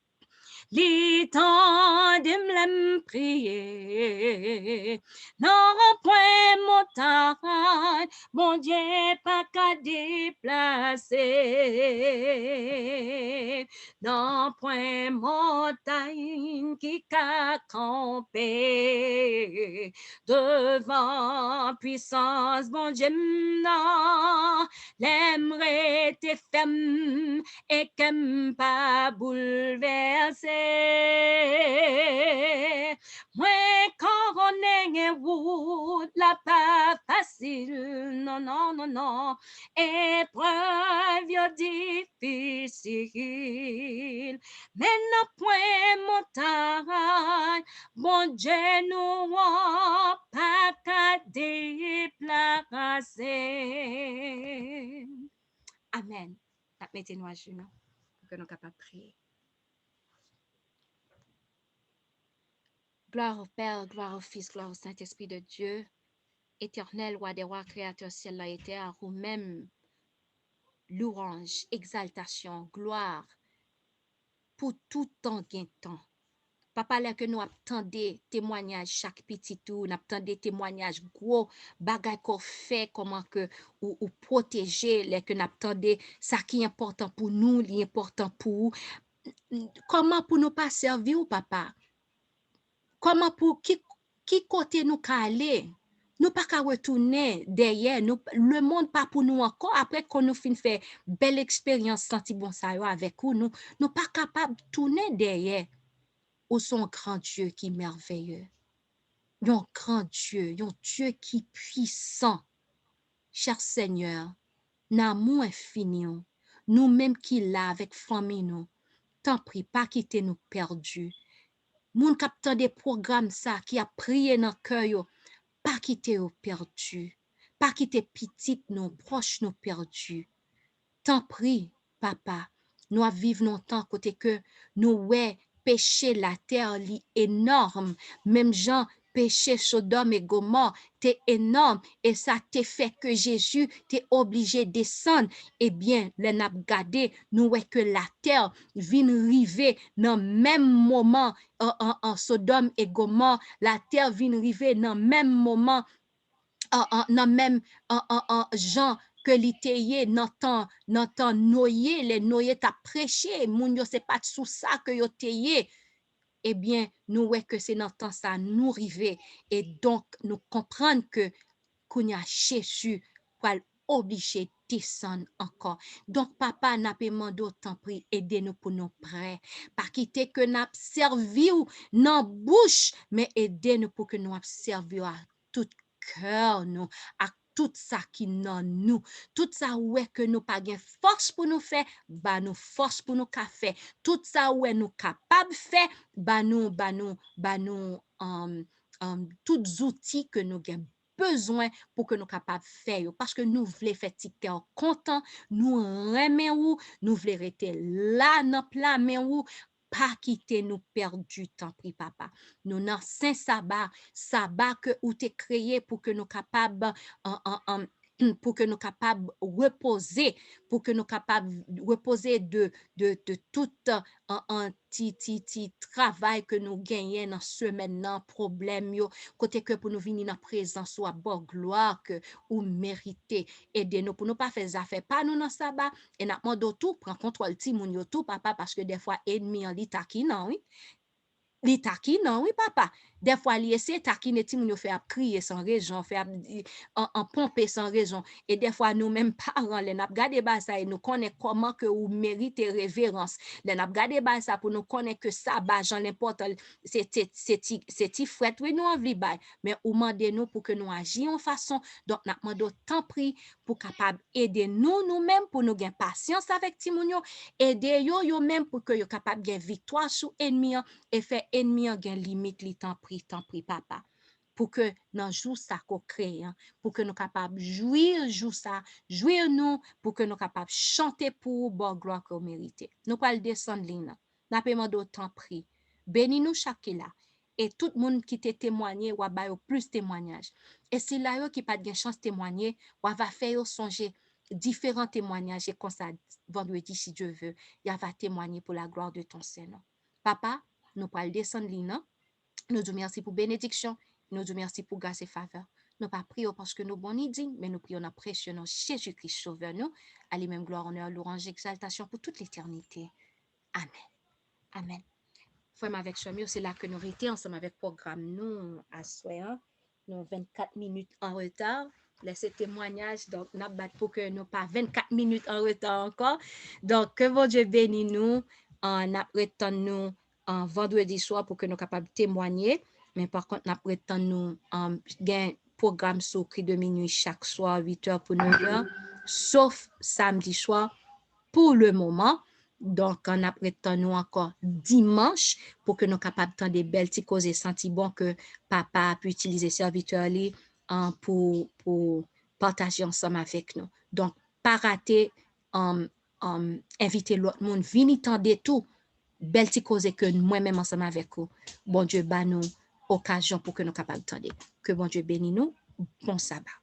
Les temps de me prier, Non, point montagne, mon Dieu pas qu'à déplacer. Non, point montagne qui qu'a campé devant puissance, mon Dieu, non, l'aimerait tes femmes et qu'aime pas bouleverser. Moi, quand on est en route, la pas facile, non, non, non, non, épreuve difficile, mais non point montagne, mon Dieu nous pas qu'à déplacer. Amen. Mettez-nous à genoux pour que nous soyons capables de prier. Gloire au Père, gloire au Fils, gloire au Saint-Esprit de Dieu, éternel, roi des rois, créateur ciel et terre, ou même louange, exaltation, gloire, pour tout temps gain temps. Papa, là que nous attendons témoignages chaque petit tour, nous attendons témoignages gros, bagay qu'on fait, comment que ou protéger, là que nous attendons ça qui est important pour nous, l'important pour comment pour nous pas servir, papa? Comment pour qui côté nous ka aller? Nous pas qu'à retourner derrière, le monde pas pour nous encore, après qu'on nous fin fait belle expérience, senti bon ça avec nous pas capable de tourner derrière. Ou son grand Dieu qui est merveilleux. Yon grand Dieu, yon Dieu qui est puissant. Cher Seigneur, n'amour infini, nous-mêmes qui là avec famille nous, t'en prie, pas quitter nous perdus. Moun captant des programmes ça qui a prié dans cœur yo, pas quitter nous perdus. Pas quitter petit nous, proches nous perdus. T'en prie, papa, nous vivons longtemps côté que nous ouais péché la terre li énorme, même Jean péché Sodome et Gomorrhe, t'es énorme et ça t'est fait que Jésus t'est obligé de descendre. Eh bien, le n'a gardé, nous ouais que la terre vient river dans même moment en Sodome et Gomorrhe, la terre vient river dans même moment dans même Jean que li teye nan tan noye, les noye t'a prêché, moun yo c'est pas sous ça que yo teye. Eh bien, nous ouais que c'est dans temps ça nous rive et donc nous comprendre que kounya Jésus pour obligé descendre encore. Donc papa n'a pas demandé autant prix aider-nous pour nous prêts. Pas quitter que n'a servi ou nan bouche mais aider-nous pour que nous servi à tout cœur nous à tout ça qui dans nous, tout ça ouais que nous pas gain force pour nous faire, bah nous force pour nous ka faire, tout ça ouais nous capable faire, bah nous tous outils que nous gain besoin pour que nous capables faire parce que nous voulons faire cœur content, nous remet ou nous voulons rester là dans plat mais ou pas quitter nous perdre du temps, pri papa. Nous dans saint sabbat que ou t'es créé pour que nous capables pour que nous capables reposer, pour que nous capables reposer de tout un petit travail que nous gagnons dans semaine nan problème yo côté que pour nous venir dans présence ou à bonne gloire que ou mériter aider nous pour nous pas faire affaire pas nous dans sabbat et n'a demandé tout prend contrôle ti moun yo tout papa parce que des fois ennemi en li taquine oui li taquine oui papa des fois li essaie taquiner ti moun yo fait crier sans raison fait en pomper sans raison et des fois nous même parents les n'a regarder ba ça et nous connaît comment que ou mériter révérence les n'a regarder ba ça pour nous connaître que ça ba Jean l'important c'est fouette oui nous envie ba mais ou demander nous pour que nous agions en façon donc n'a demandé tant prix pour capable aider nous-mêmes pour nous gain patience avec ti moun yo aider yo même pour que yo capable gain victoire sur ennemi et faire ennemi gain limite li tant prie papa pour que dans jour ça qu'on crée pour que nous capables jouir jour ça jouir nous pour que nous capables chanter pour bon gloire qu'on mérite nous pas le descendre lina n'a pas demandé autant prix bénis nous chaque là et tout le monde qui t'a témoigné ou ba yo plus témoignage et c'est là yo qui pas de chance témoigner ou va faire songer différents témoignages et comme ça vendredi si Dieu veut il va témoigner pour la gloire de ton Seigneur papa nous pas le descendre lina Nous disons merci pour bénédiction. Nous disons merci pour grâce et faveur. Nous pas prions parce que nous sommes bons dignes, mais nous prions dans précieux nom Jésus-Christ sauveur nous. À lui-même gloire, honneur, louange, exaltation pour toute l'éternité. Amen. Amen. Frère avec Chamio, c'est là que nous étions ensemble avec le programme nous à soir. Nous 24 minutes en retard. Laissez témoignage, donc nous battons pour que nous pas 24 minutes en retard encore. Donc que bon Dieu bénisse nous. On attend nous en vendredi soir pour que nous soyons capables de témoigner. Mais par contre, nous attend nous un programme sur cri de minuit chaque soir, 8h pour 9h, sauf samedi soir pour le moment. Donc, on attend nous encore dimanche pour que nous soyons capables de faire des belles petites causes et sentir bon que papa a pu utiliser serviteur pour partager ensemble avec nous. Donc, pas rater, inviter l'autre monde, venir tendre tout, belle petite cause que moi-même ensemble avec vous. Bon Dieu, bah nous occasion pour que nous soyons capables de tendre. Que bon Dieu bénisse nous. Bon sabbat.